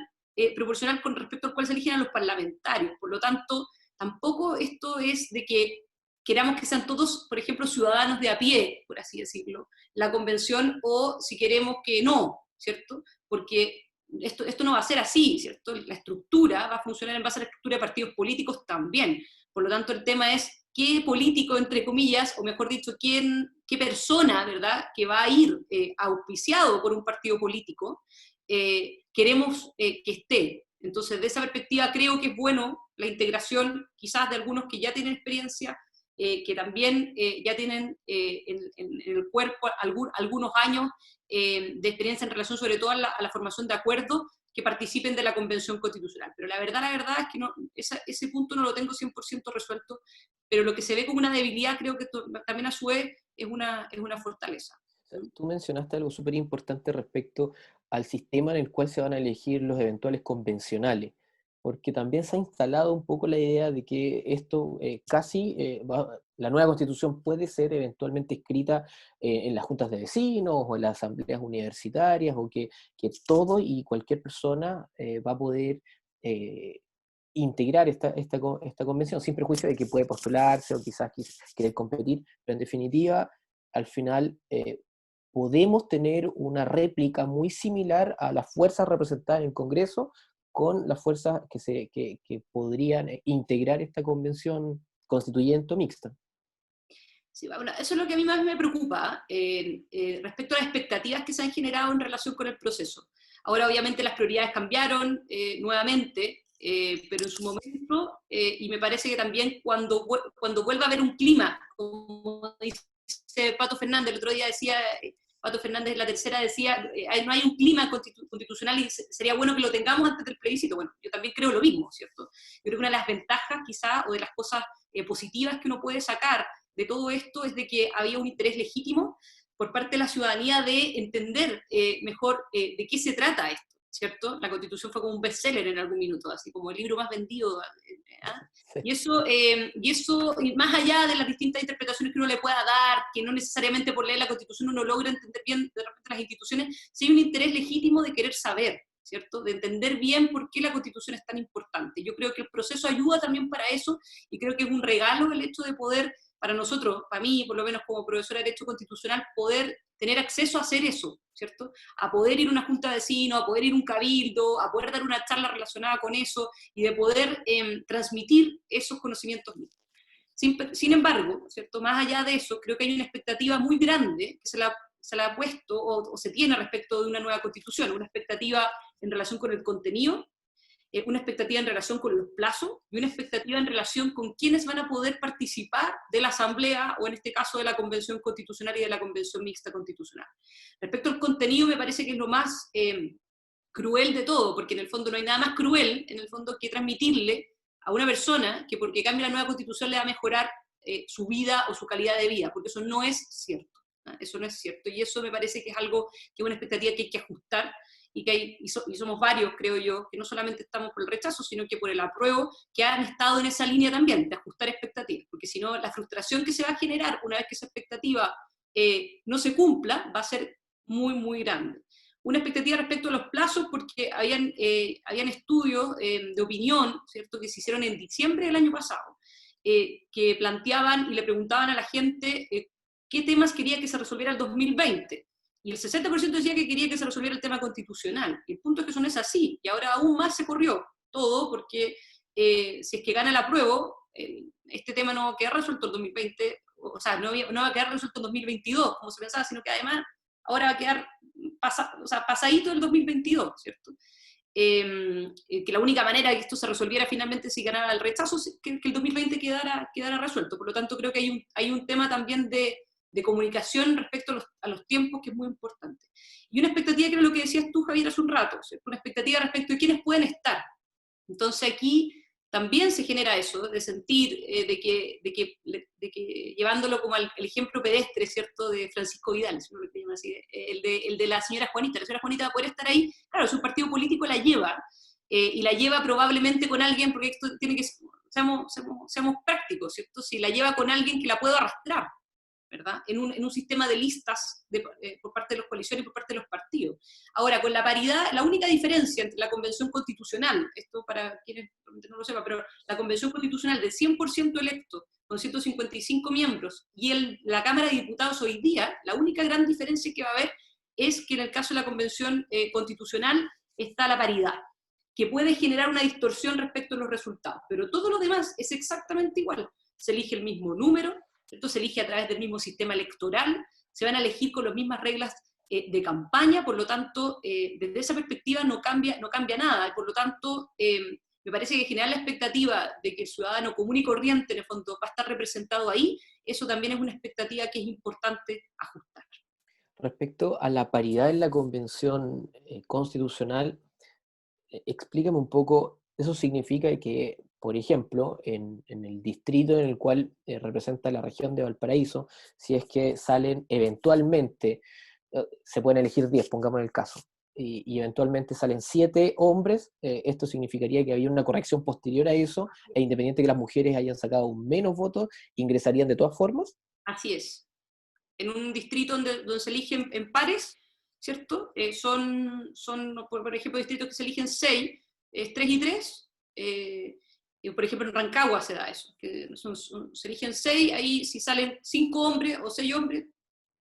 proporcional con respecto al cual se eligen a los parlamentarios. Por lo tanto, tampoco esto es de que queramos que sean todos, por ejemplo, ciudadanos de a pie, por así decirlo, la convención, o si queremos que no, ¿cierto? Porque esto no va a ser así, ¿cierto? La estructura va a funcionar en base a la estructura de partidos políticos también. Por lo tanto, el tema es qué político, entre comillas, o mejor dicho, qué persona, ¿verdad?, que va a ir auspiciado por un partido político, queremos que esté. Entonces, de esa perspectiva, creo que es bueno la integración, quizás de algunos que ya tienen experiencia, que también ya tienen en el cuerpo algunos años de experiencia en relación sobre todo a la formación de acuerdos, que participen de la Convención Constitucional. Pero la verdad es que no, ese punto no lo tengo 100% resuelto, pero lo que se ve como una debilidad creo que también a su vez es una fortaleza. Tú mencionaste algo súper importante respecto al sistema en el cual se van a elegir los eventuales convencionales, porque también se ha instalado un poco la idea de que esto la nueva constitución puede ser eventualmente escrita en las juntas de vecinos o en las asambleas universitarias, o que todo y cualquier persona va a poder integrar esta convención, sin prejuicio de que puede postularse o quizás querer competir, pero en definitiva, al final podemos tener una réplica muy similar a las fuerzas representadas en el Congreso con las fuerzas que podrían integrar esta convención constituyente o mixta. Sí, bueno, eso es lo que a mí más me preocupa respecto a las expectativas que se han generado en relación con el proceso. Ahora, obviamente, las prioridades cambiaron nuevamente, pero en su momento, y me parece que también cuando vuelva a haber un clima, como dice Pato Fernández, el otro día decía, Pato Fernández, la tercera, decía, no hay un clima constitucional y sería bueno que lo tengamos antes del plebiscito. Bueno, yo también creo lo mismo, ¿cierto? Yo creo que una de las ventajas, quizá, o de las cosas positivas que uno puede sacar de todo esto es de que había un interés legítimo por parte de la ciudadanía de entender mejor de qué se trata esto, ¿cierto? La Constitución fue como un bestseller en algún minuto, así como el libro más vendido. Sí. Y eso, más allá de las distintas interpretaciones que uno le pueda dar, que no necesariamente por leer la Constitución uno logra entender bien de repente las instituciones, sí hay un interés legítimo de querer saber, ¿cierto? De entender bien por qué la Constitución es tan importante. Yo creo que el proceso ayuda también para eso, y creo que es un regalo el hecho de poder, para nosotros, para mí, por lo menos como profesora de Derecho Constitucional, poder tener acceso a hacer eso, ¿cierto? A poder ir a una junta de vecinos, a poder ir a un cabildo, a poder dar una charla relacionada con eso, y de poder transmitir esos conocimientos mismos. Sin embargo, ¿cierto? Más allá de eso, creo que hay una expectativa muy grande que se la ha puesto o se tiene respecto de una nueva Constitución, una expectativa en relación con el contenido, una expectativa en relación con los plazos y una expectativa en relación con quiénes van a poder participar de la Asamblea, o en este caso de la Convención Constitucional y de la Convención Mixta Constitucional. Respecto al contenido, me parece que es lo más cruel de todo, porque en el fondo no hay nada más cruel, en el fondo, que transmitirle a una persona que porque cambie la nueva Constitución le va a mejorar su vida o su calidad de vida, porque eso no es cierto. Eso no es cierto, y eso me parece que es algo que es una expectativa que hay que ajustar, y somos varios, creo yo, que no solamente estamos por el rechazo, sino que por el apruebo, que han estado en esa línea también, de ajustar expectativas, porque si no, la frustración que se va a generar una vez que esa expectativa no se cumpla, va a ser muy, muy grande. Una expectativa respecto a los plazos, porque habían estudios de opinión, ¿cierto?, que se hicieron en diciembre del año pasado, que planteaban y le preguntaban a la gente qué temas quería que se resolviera el 2020. Y el 60% decía que quería que se resolviera el tema constitucional. Y el punto es que eso no es así. Y ahora aún más se corrió todo, porque si es que gana el apruebo, este tema no va a quedar resuelto el 2020, o sea, no va a quedar resuelto en 2022, como se pensaba, sino que además ahora va a quedar pasadito el 2022, ¿cierto? Que la única manera de que esto se resolviera finalmente si ganara el rechazo es que el 2020 quedara resuelto. Por lo tanto, creo que hay un tema también de comunicación respecto a los tiempos, que es muy importante. Y una expectativa, que era lo que decías tú, Javier, hace un rato, ¿cierto? Una expectativa respecto de quiénes pueden estar. Entonces aquí también se genera eso, de sentir, de que llevándolo como el ejemplo pedestre, ¿cierto?, de Francisco Vidal, si uno lo llama así, el de la señora Juanita va a poder estar ahí, claro, su partido político la lleva, y la lleva probablemente con alguien, porque esto tiene que, seamos prácticos, ¿cierto?, si la lleva con alguien que la pueda arrastrar, ¿verdad? En un sistema de listas por parte de las coaliciones y por parte de los partidos. Ahora, con la paridad, la única diferencia entre la Convención Constitucional, esto para quienes no lo sepan, pero la Convención Constitucional del 100% electo, con 155 miembros, y la Cámara de Diputados hoy día, la única gran diferencia que va a haber es que en el caso de la Convención Constitucional está la paridad, que puede generar una distorsión respecto a los resultados, pero todo lo demás es exactamente igual. Se elige el mismo número, ¿cierto? Se elige a través del mismo sistema electoral, se van a elegir con las mismas reglas de campaña, por lo tanto, desde esa perspectiva no cambia nada, y por lo tanto, me parece que generar la expectativa de que el ciudadano común y corriente, en el fondo, va a estar representado ahí, eso también es una expectativa que es importante ajustar. Respecto a la paridad en la Convención Constitucional, explícame un poco, eso significa que, por ejemplo, en el distrito en el cual representa la región de Valparaíso, si es que salen eventualmente, se pueden elegir 10, pongamos el caso, y eventualmente salen 7 hombres, esto significaría que había una corrección posterior a eso, e independiente que las mujeres hayan sacado menos votos, ingresarían de todas formas. Así es. En un distrito donde se eligen en pares, ¿cierto? Por ejemplo, distritos que se eligen 6, es 3 y 3. Por ejemplo, en Rancagua se da eso, que se eligen 6, ahí si salen 5 hombres o 6 hombres,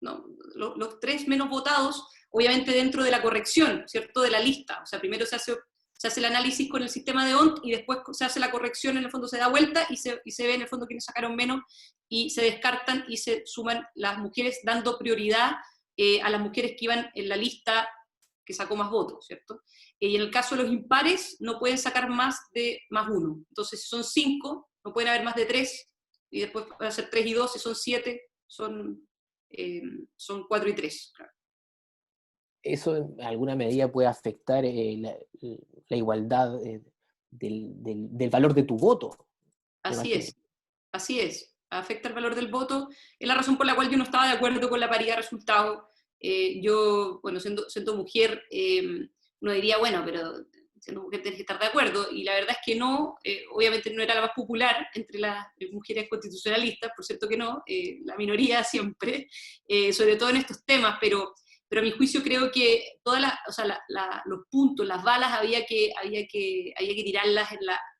no, los 3 menos votados, obviamente dentro de la corrección, ¿cierto? De la lista. O sea, primero se hace el análisis con el sistema de ONT y después se hace la corrección, en el fondo se da vuelta y se ve en el fondo quiénes sacaron menos y se descartan y se suman las mujeres dando prioridad a las mujeres que iban en la lista que sacó más votos, ¿cierto? Y en el caso de los impares no pueden sacar más de más 1. Entonces si son 5, no pueden haber más de 3, y después pueden ser 3 y 2, si son 7, son 4 y 3, claro. ¿Eso en alguna medida puede afectar la igualdad del valor de tu voto? Así es, afecta el valor del voto, es la razón por la cual yo no estaba de acuerdo con la paridad de resultados. Yo, bueno, siendo mujer, uno diría, bueno, pero siendo mujer tienes que estar de acuerdo, y la verdad es que no, obviamente no era la más popular entre las mujeres constitucionalistas, por cierto que no, la minoría siempre, sobre todo en estos temas, pero a mi juicio creo que los puntos, las balas había que tirarlas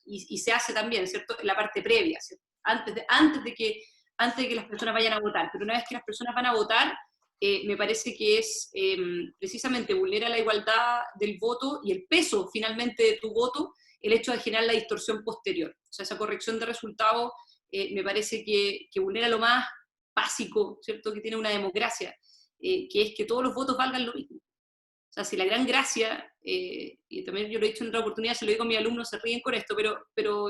y se hace también, ¿cierto? En la parte previa, ¿cierto? Antes de que las personas vayan a votar. Pero una vez que las personas van a votar, me parece que es precisamente vulnera la igualdad del voto y el peso finalmente de tu voto, el hecho de generar la distorsión posterior. O sea, esa corrección de resultados me parece que vulnera lo más básico, ¿cierto?, que tiene una democracia, que es que todos los votos valgan lo mismo. O sea, si la gran gracia, y también yo lo he dicho en otra oportunidad, se lo digo a mis alumnos, se ríen con esto,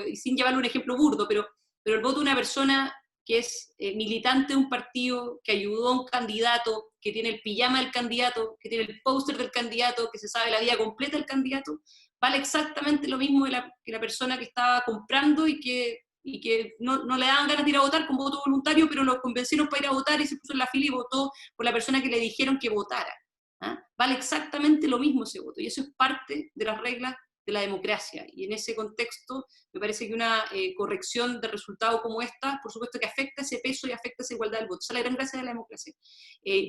y sin llevarle un ejemplo burdo, pero el voto de una persona que es militante de un partido, que ayudó a un candidato, que tiene el pijama del candidato, que tiene el póster del candidato, que se sabe la vida completa del candidato, vale exactamente lo mismo que la persona que estaba comprando y que no le daban ganas de ir a votar con voto voluntario, pero lo convencieron para ir a votar y se puso en la fila y votó por la persona que le dijeron que votara. ¿Ah? Vale exactamente lo mismo ese voto, y eso es parte de las reglas de la democracia, y en ese contexto me parece que una corrección de resultado como esta, por supuesto que afecta ese peso y afecta esa igualdad del voto. Esa es la gran gracia de la democracia.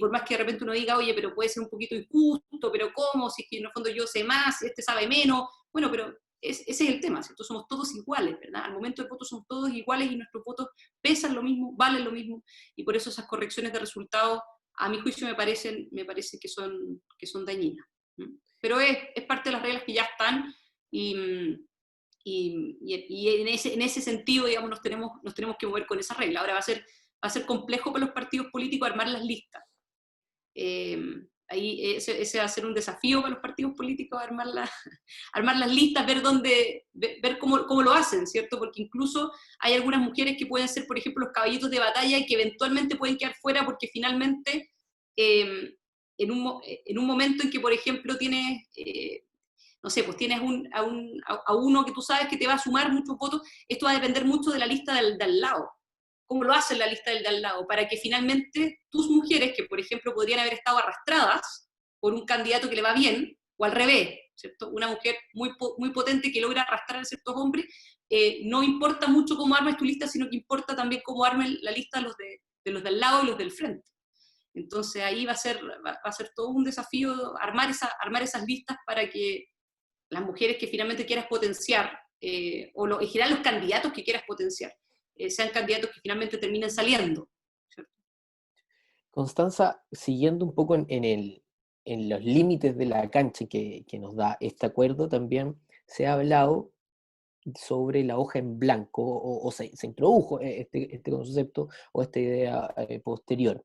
Por más que de repente uno diga, oye, pero puede ser un poquito injusto, pero ¿cómo? Si es que en el fondo yo sé más, este sabe menos. Bueno, pero ese es el tema, ¿cierto? Somos todos iguales, ¿verdad? Al momento del voto somos todos iguales y nuestros votos pesan lo mismo, valen lo mismo, y por eso esas correcciones de resultados, a mi juicio, me parece que son dañinas. Pero es parte de las reglas que ya están, y en ese sentido, digamos, nos tenemos que mover con esa regla. Ahora va a ser complejo para los partidos políticos armar las listas. Ahí ese va a ser un desafío para los partidos políticos, armar las listas, ver cómo lo hacen, ¿cierto? Porque incluso hay algunas mujeres que pueden ser, por ejemplo, los caballitos de batalla y que eventualmente pueden quedar fuera porque finalmente, en un momento en que, por ejemplo, tienes, no sé, pues tienes a uno que tú sabes que te va a sumar muchos votos, esto va a depender mucho de la lista del al lado. ¿Cómo lo hacen la lista del de al lado? Para que finalmente tus mujeres, que por ejemplo podrían haber estado arrastradas por un candidato que le va bien, o al revés, ¿cierto? Una mujer muy potente que logra arrastrar a ciertos hombres, no importa mucho cómo armes tu lista, sino que importa también cómo armen la lista de los del lado y los del frente. Entonces ahí va a ser todo un desafío armar esas listas para que las mujeres que finalmente quieras potenciar, en general los candidatos que quieras potenciar, sean candidatos que finalmente terminen saliendo, ¿cierto? Constanza, siguiendo un poco en los límites de la cancha que nos da este acuerdo, también se ha hablado sobre la hoja en blanco, o se introdujo este concepto o esta idea posterior.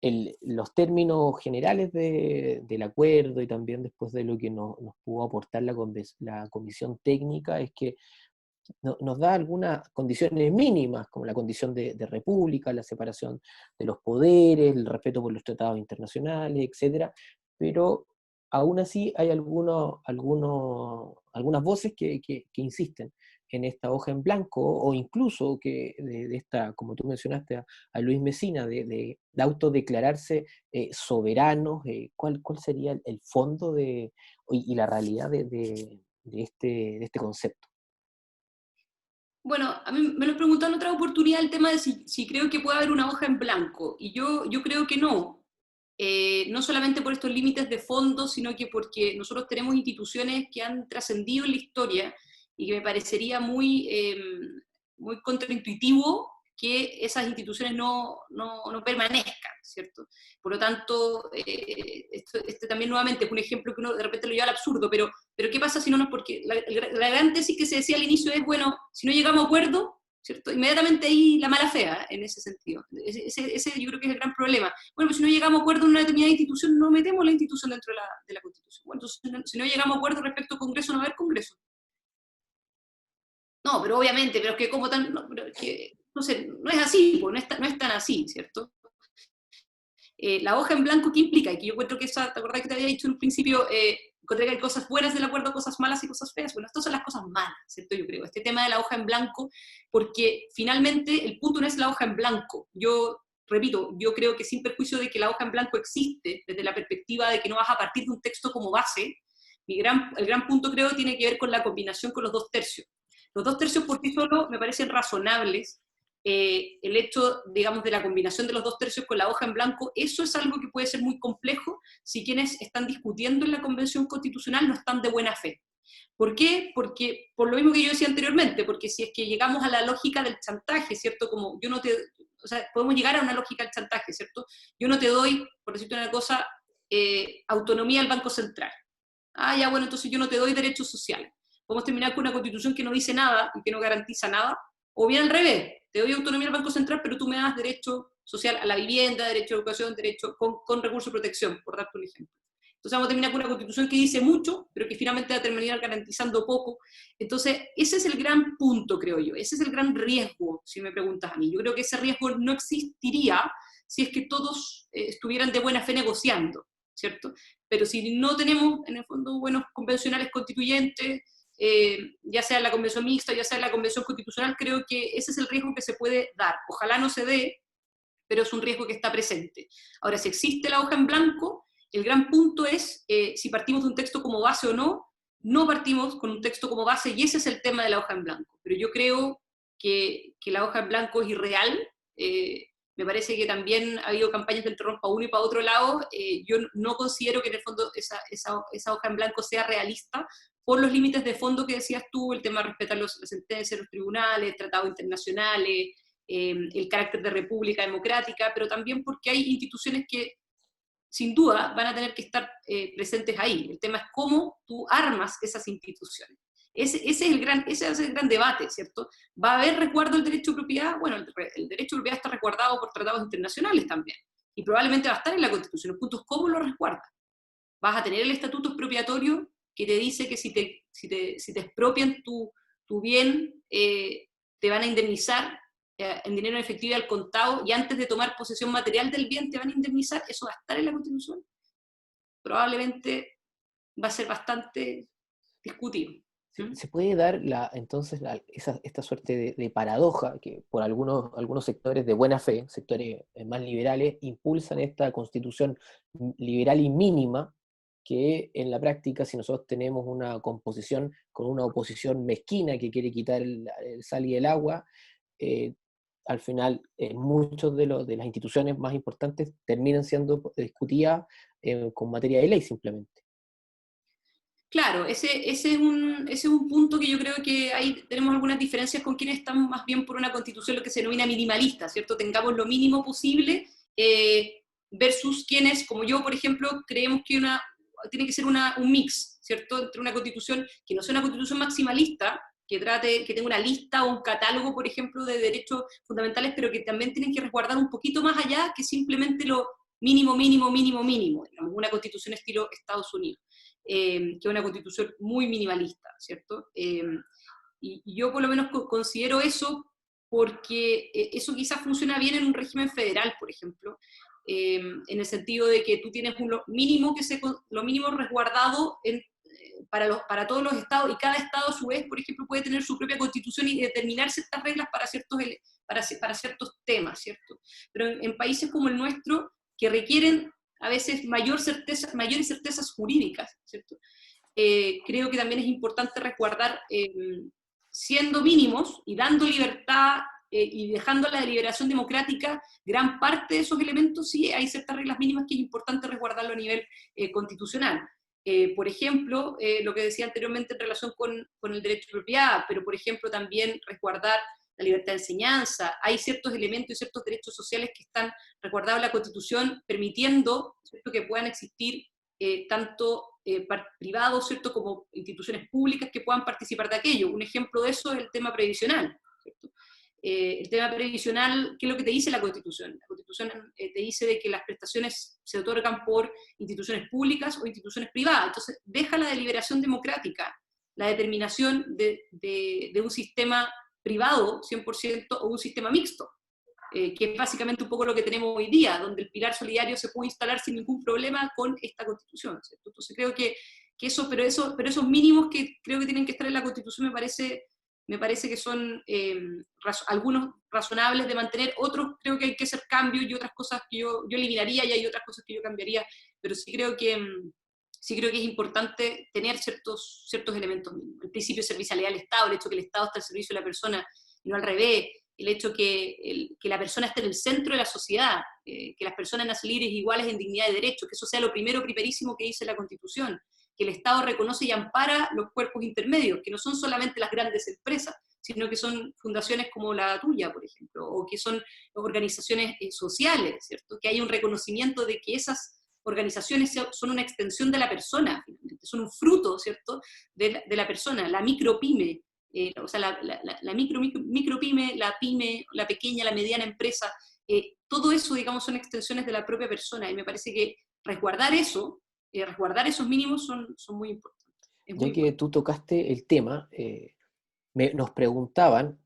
Los términos generales del acuerdo y también después de lo que nos pudo aportar la comisión técnica es que nos da algunas condiciones mínimas, como la condición de república, la separación de los poderes, el respeto por los tratados internacionales, etcétera, pero aún así hay algunas voces que insisten en esta hoja en blanco, o incluso que de esta, como tú mencionaste a Luis Mesina, de autodeclararse soberanos. ¿Cuál sería el fondo y la realidad de este concepto? Bueno, a mí me lo he preguntado en otra oportunidad el tema de si creo que puede haber una hoja en blanco, y yo creo que no. No solamente por estos límites de fondo, sino que porque nosotros tenemos instituciones que han trascendido en la historia y que me parecería muy contraintuitivo que esas instituciones no permanezcan, ¿cierto? Por lo tanto, este también nuevamente es un ejemplo que uno de repente lo lleva al absurdo, pero ¿qué pasa si no nos...? Porque la gran tesis que se decía al inicio es, bueno, si no llegamos a acuerdo, ¿cierto? Inmediatamente ahí la mala fea, en ese sentido. Ese yo creo que es el gran problema. Bueno, pues si no llegamos a acuerdo en una determinada institución, no metemos la institución dentro de la Constitución. Bueno, entonces, si no llegamos a acuerdo respecto al Congreso, no va a haber Congreso. No, pero obviamente, pero es que como tan... No, pero es que, no sé, no es así, pues, no es tan así, ¿cierto? La hoja en blanco, ¿qué implica? Y que yo encuentro que esa, ¿te acordás que te había dicho en un principio, encontré que hay cosas buenas del acuerdo, cosas malas y cosas feas? Bueno, estas son las cosas malas, ¿cierto? Yo creo, este tema de la hoja en blanco, porque finalmente el punto no es la hoja en blanco. Yo, repito, yo creo que sin perjuicio de que la hoja en blanco existe, desde la perspectiva de que no vas a partir de un texto como base, el gran punto creo tiene que ver con la combinación con los dos tercios. Los dos tercios por sí solos me parecen razonables. El hecho, digamos, de la combinación de los dos tercios con la hoja en blanco, eso es algo que puede ser muy complejo si quienes están discutiendo en la Convención Constitucional no están de buena fe. ¿Por qué? Porque, por lo mismo que yo decía anteriormente, porque si es que llegamos a la lógica del chantaje, ¿cierto? Como yo no te... O sea, podemos llegar a una lógica del chantaje, ¿cierto? Yo no te doy, por decirte una cosa, autonomía al Banco Central. Ah, ya, bueno, entonces yo no te doy derechos sociales. Podemos terminar con una constitución que no dice nada y que no garantiza nada, o bien al revés, te doy autonomía al Banco Central, pero tú me das derecho social a la vivienda, derecho a la educación, derecho con recurso de protección, por darte un ejemplo. Entonces vamos a terminar con una constitución que dice mucho, pero que finalmente va a terminar garantizando poco. Entonces, ese es el gran punto, creo yo. Ese es el gran riesgo, si me preguntas a mí. Yo creo que ese riesgo no existiría si es que todos estuvieran de buena fe negociando, ¿cierto? Pero si no tenemos, en el fondo, buenos convencionales constituyentes, ya sea en la convención mixta, ya sea en la convención constitucional, creo que ese es el riesgo que se puede dar. Ojalá no se dé, pero es un riesgo que está presente. Ahora, si existe la hoja en blanco, el gran punto es si partimos de un texto como base o no. No partimos con un texto como base, y ese es el tema de la hoja en blanco. Pero yo creo que la hoja en blanco es irreal. Me parece que también ha habido campañas del terror para uno y para otro lado. Yo no considero que en el fondo esa hoja en blanco sea realista, por los límites de fondo que decías tú, el tema de respetar las sentencias de los tribunales, tratados internacionales, el carácter de república democrática, pero también porque hay instituciones que sin duda van a tener que estar presentes ahí. El tema es cómo tú armas esas instituciones. Ese es el gran debate, ¿cierto? ¿Va a haber resguardo del derecho de propiedad? Bueno, el derecho de propiedad está resguardado por tratados internacionales también, y probablemente va a estar en la Constitución. El punto es cómo lo resguardas. Vas a tener el estatuto expropiatorio que te dice que si te expropian tu bien, te van a indemnizar en dinero en efectivo y al contado, y antes de tomar posesión material del bien te van a indemnizar. Eso va a estar en la Constitución. Probablemente va a ser bastante discutido. ¿Mm? Se puede dar entonces esta suerte de paradoja que por algunos sectores de buena fe, sectores más liberales, impulsan esta constitución liberal y mínima, que en la práctica, si nosotros tenemos una composición con una oposición mezquina que quiere quitar el sal y el agua, al final muchos de las instituciones más importantes terminan siendo discutidas con materia de ley simplemente. Claro, ese es un punto que yo creo que ahí tenemos algunas diferencias con quienes están más bien por una constitución, lo que se denomina minimalista, ¿cierto? Tengamos lo mínimo posible, versus quienes, como yo, por ejemplo, creemos que tiene que ser un mix, ¿cierto? Entre una constitución que no sea una constitución maximalista, que tenga una lista o un catálogo, por ejemplo, de derechos fundamentales, pero que también tienen que resguardar un poquito más allá que simplemente lo mínimo, mínimo, mínimo, mínimo, digamos, una constitución estilo Estados Unidos, que es una constitución muy minimalista, ¿cierto? Y yo por lo menos considero eso porque eso quizás funciona bien en un régimen federal, por ejemplo, en el sentido de que tú tienes lo mínimo resguardado para todos los estados, y cada estado a su vez, por ejemplo, puede tener su propia constitución y determinar ciertas reglas para ciertos temas, ¿cierto? Pero en países como el nuestro, que requieren a veces mayores certezas jurídicas, ¿cierto? Creo que también es importante resguardar, siendo mínimos y dando libertad y dejando la deliberación democrática, gran parte de esos elementos, sí hay ciertas reglas mínimas que es importante resguardarlo a nivel constitucional. Por ejemplo, lo que decía anteriormente en relación con el derecho de propiedad, pero por ejemplo también resguardar la libertad de enseñanza. Hay ciertos elementos y ciertos derechos sociales que están resguardados en la Constitución, permitiendo, ¿cierto?, que puedan existir tanto privados, ¿cierto?, como instituciones públicas que puedan participar de aquello. Un ejemplo de eso es el tema previsional, ¿cierto? El tema previsional, ¿qué es lo que te dice la Constitución? La Constitución te dice de que las prestaciones se otorgan por instituciones públicas o instituciones privadas. Entonces, deja la deliberación democrática, la determinación de un sistema privado 100% o un sistema mixto, que es básicamente un poco lo que tenemos hoy día, donde el pilar solidario se puede instalar sin ningún problema con esta Constitución, ¿cierto? Entonces creo que pero esos mínimos que creo que tienen que estar en la Constitución me parece que son algunos razonables de mantener, otros creo que hay que hacer cambios y otras cosas que yo eliminaría, y hay otras cosas que yo cambiaría, pero sí creo que es importante tener ciertos elementos mínimos. El principio de servicialidad del Estado, el hecho que el Estado está al servicio de la persona y no al revés, el hecho que la persona esté en el centro de la sociedad, que las personas nacen libres e iguales en dignidad y derechos, que eso sea lo primerísimo que dice la Constitución, que el Estado reconoce y ampara los cuerpos intermedios, que no son solamente las grandes empresas, sino que son fundaciones como la tuya, por ejemplo, o que son organizaciones sociales, ¿cierto? Que hay un reconocimiento de que esas organizaciones son una extensión de la persona, finalmente, son un fruto, ¿cierto?, de la persona, la micropyme, o sea, la micropyme, la pyme, la pequeña, la mediana empresa, todo eso, digamos, son extensiones de la propia persona, y me parece que resguardar esos mínimos son muy importantes. Es muy Ya que importante. tú tocaste el tema, nos preguntaban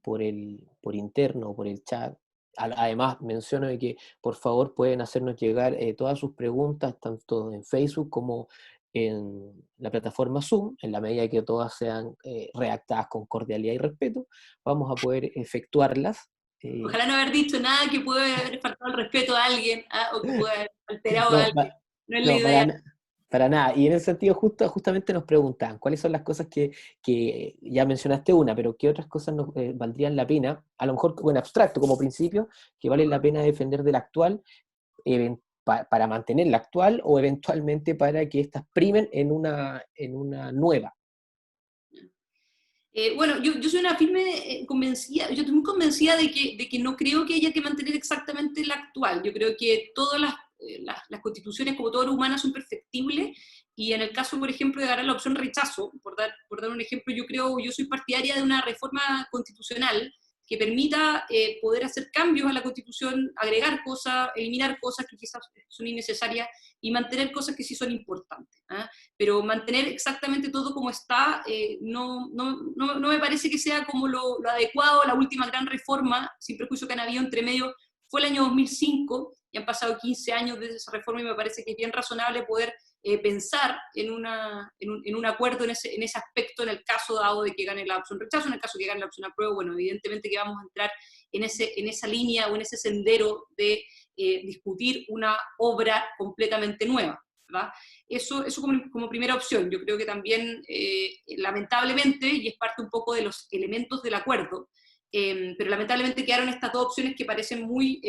por interno, por el chat. Además, menciono de que por favor pueden hacernos llegar todas sus preguntas, tanto en Facebook como en la plataforma Zoom, en la medida que todas sean redactadas con cordialidad y respeto, vamos a poder efectuarlas. Ojalá no haber dicho nada que pueda haber faltado el respeto a alguien, o que pueda haber alterado a No, alguien. No es la no, idea. para nada. Y en ese sentido, justamente nos preguntan cuáles son las cosas que ya mencionaste una, pero qué otras cosas nos valdrían la pena, a lo mejor en abstracto como principio, que vale la pena defender del actual, para mantener la actual o eventualmente para que éstas primen en una nueva. Bueno, yo soy una firme convencida, yo estoy muy convencida de que no creo que haya que mantener exactamente la actual. Yo creo que todas las constituciones, como todas las humanas, son perfectibles, y en el caso, por ejemplo, de ganar la opción rechazo, por dar un ejemplo, yo soy partidaria de una reforma constitucional que permita poder hacer cambios a la Constitución, agregar cosas, eliminar cosas que quizás son innecesarias y mantener cosas que sí son importantes, ¿ah? Pero mantener exactamente todo como está no me parece que sea como lo adecuado. La última gran reforma, sin perjuicio que han habido entre medio, fue el año 2005, y han pasado 15 años desde esa reforma, y me parece que es bien razonable poder pensar en un acuerdo en ese aspecto, en el caso dado de que gane la opción rechazo. En el caso que gane la opción apruebo, bueno, evidentemente que vamos a entrar en esa línea o en ese sendero de discutir una obra completamente nueva, ¿verdad? Eso como primera opción. Yo creo que también, lamentablemente, y es parte un poco de los elementos del acuerdo, pero lamentablemente quedaron estas dos opciones que parecen muy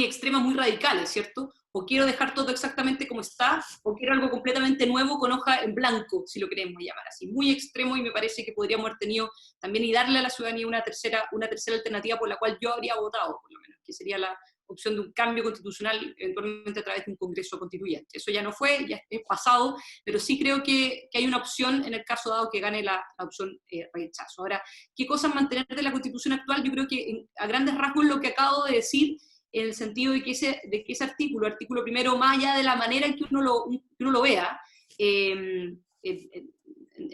extremas, muy radicales, ¿cierto? O quiero dejar todo exactamente como está, o quiero algo completamente nuevo con hoja en blanco, si lo queremos llamar así. Muy extremo, y me parece que podríamos haber tenido también y darle a la ciudadanía una tercera alternativa por la cual yo habría votado, por lo menos, que sería la opción de un cambio constitucional, eventualmente a través de un congreso constituyente. Eso ya no fue, ya es pasado, pero sí creo que hay una opción en el caso dado que gane la opción rechazo. Ahora, ¿qué cosas mantener de la Constitución actual? Yo creo que a grandes rasgos lo que acabo de decir, en el sentido de que ese artículo primero, más allá de la manera en que uno lo vea, en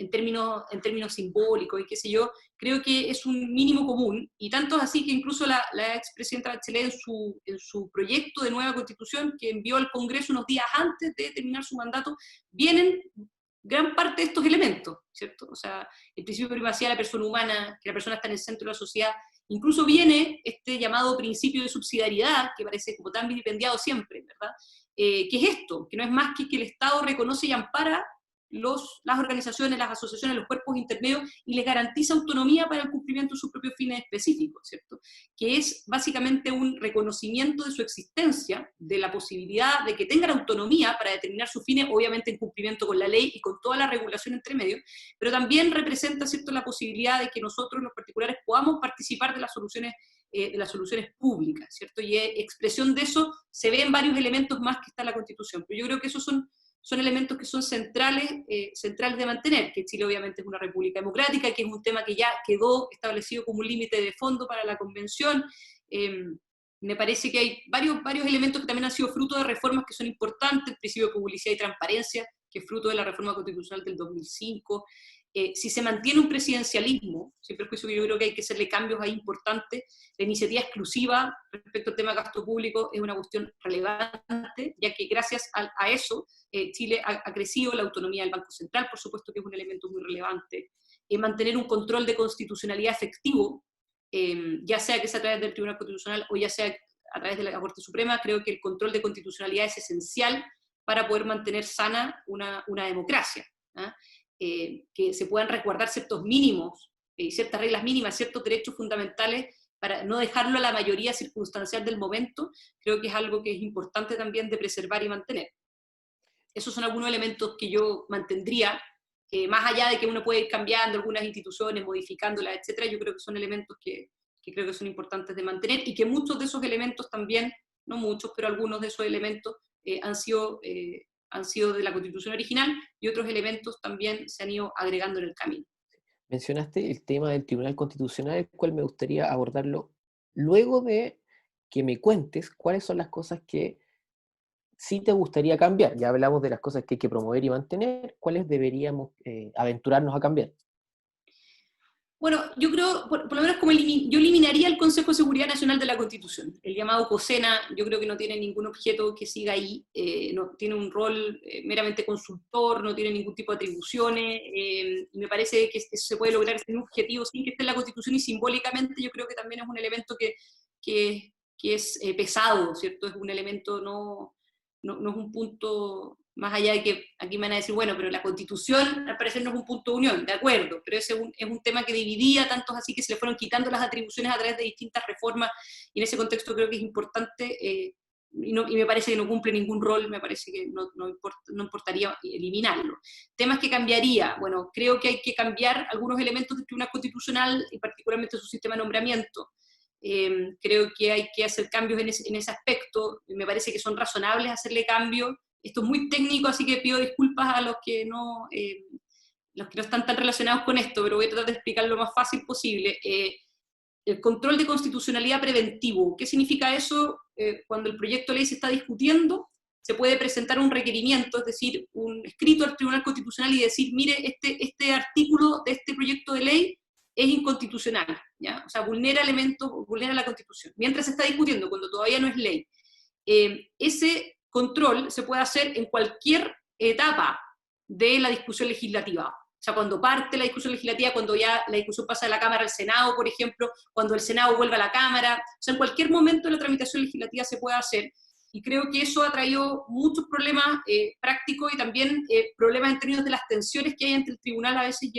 términos simbólicos y qué sé yo, creo que es un mínimo común, y tanto es así que incluso la expresidenta Bachelet en su proyecto de nueva constitución que envió al Congreso unos días antes de terminar su mandato, vienen gran parte de estos elementos, ¿cierto? O sea, el principio de privacidad de la persona humana, que la persona está en el centro de la sociedad, incluso viene este llamado principio de subsidiariedad, que parece como tan vilipendiado siempre, ¿verdad? Que es esto, que no es más que el Estado reconoce y ampara las organizaciones, las asociaciones, los cuerpos intermedios, y les garantiza autonomía para el cumplimiento de sus propios fines específicos, ¿cierto? Que es básicamente un reconocimiento de su existencia, de la posibilidad de que tengan autonomía para determinar sus fines, obviamente en cumplimiento con la ley y con toda la regulación entre medio, pero también representa, ¿cierto?, la posibilidad de que nosotros, los particulares, podamos participar de las soluciones públicas, ¿cierto? Y expresión de eso se ve en varios elementos más que está en la Constitución, pero yo creo que esos son elementos que son centrales de mantener, que Chile obviamente es una república democrática, que es un tema que ya quedó establecido como un límite de fondo para la Convención. Me parece que hay varios elementos que también han sido fruto de reformas que son importantes, el principio de publicidad y transparencia, que es fruto de la reforma constitucional del 2005. Si se mantiene un presidencialismo, sin perjuicio que yo creo que hay que hacerle cambios ahí importantes, la iniciativa exclusiva respecto al tema de gasto público es una cuestión relevante, ya que gracias a eso Chile ha crecido, la autonomía del Banco Central, por supuesto que es un elemento muy relevante, mantener un control de constitucionalidad efectivo, ya sea que sea a través del Tribunal Constitucional o ya sea a través de la Corte Suprema. Creo que el control de constitucionalidad es esencial para poder mantener sana una democracia, ¿eh? Que se puedan resguardar ciertos mínimos, ciertas reglas mínimas, ciertos derechos fundamentales, para no dejarlo a la mayoría circunstancial del momento. Creo que es algo que es importante también de preservar y mantener. Esos son algunos elementos que yo mantendría, más allá de que uno puede ir cambiando algunas instituciones, modificándolas, etcétera. Yo creo que son elementos que creo que son importantes de mantener, y que muchos de esos elementos también, no muchos, pero algunos de esos elementos han sido de la Constitución original, y otros elementos también se han ido agregando en el camino. Mencionaste el tema del Tribunal Constitucional, el cual me gustaría abordarlo luego de que me cuentes cuáles son las cosas que sí te gustaría cambiar. Ya hablamos de las cosas que hay que promover y mantener, ¿cuáles deberíamos aventurarnos a cambiar? Bueno, yo creo, por lo menos yo eliminaría el Consejo de Seguridad Nacional de la Constitución, el llamado COSENA. Yo creo que no tiene ningún objeto que siga ahí, no tiene un rol meramente consultor, no tiene ningún tipo de atribuciones, y me parece que eso se puede lograr sin un objetivo, sin que esté en la Constitución, y simbólicamente yo creo que también es un elemento que es pesado, ¿cierto? Es un elemento, no es un punto, más allá de que aquí me van a decir, bueno, pero la Constitución al parecer no es un punto de unión, de acuerdo, pero ese es un tema que dividía, tantos así que se le fueron quitando las atribuciones a través de distintas reformas, y en ese contexto creo que es importante, y me parece que no cumple ningún rol, me parece que no importaría eliminarlo. Temas que cambiaría, bueno, creo que hay que cambiar algunos elementos del Tribunal Constitucional, y particularmente su sistema de nombramiento. Creo que hay que hacer cambios en ese aspecto, me parece que son razonables hacerle cambios. Esto es muy técnico, así que pido disculpas a los que no están tan relacionados con esto, pero voy a tratar de explicarlo lo más fácil posible. El control de constitucionalidad preventivo, ¿qué significa eso? Cuando el proyecto de ley se está discutiendo, se puede presentar un requerimiento, es decir, un escrito al Tribunal Constitucional y decir, mire, este artículo de este proyecto de ley es inconstitucional, ¿ya? O sea, vulnera la Constitución. Mientras se está discutiendo, cuando todavía no es ley, ese control se puede hacer en cualquier etapa de la discusión legislativa. O sea, cuando parte la discusión legislativa, cuando ya la discusión pasa de la Cámara al Senado, por ejemplo, cuando el Senado vuelve a la Cámara, o sea, en cualquier momento de la tramitación legislativa se puede hacer, y creo que eso ha traído muchos problemas prácticos, y también problemas en términos de las tensiones que hay entre el tribunal a veces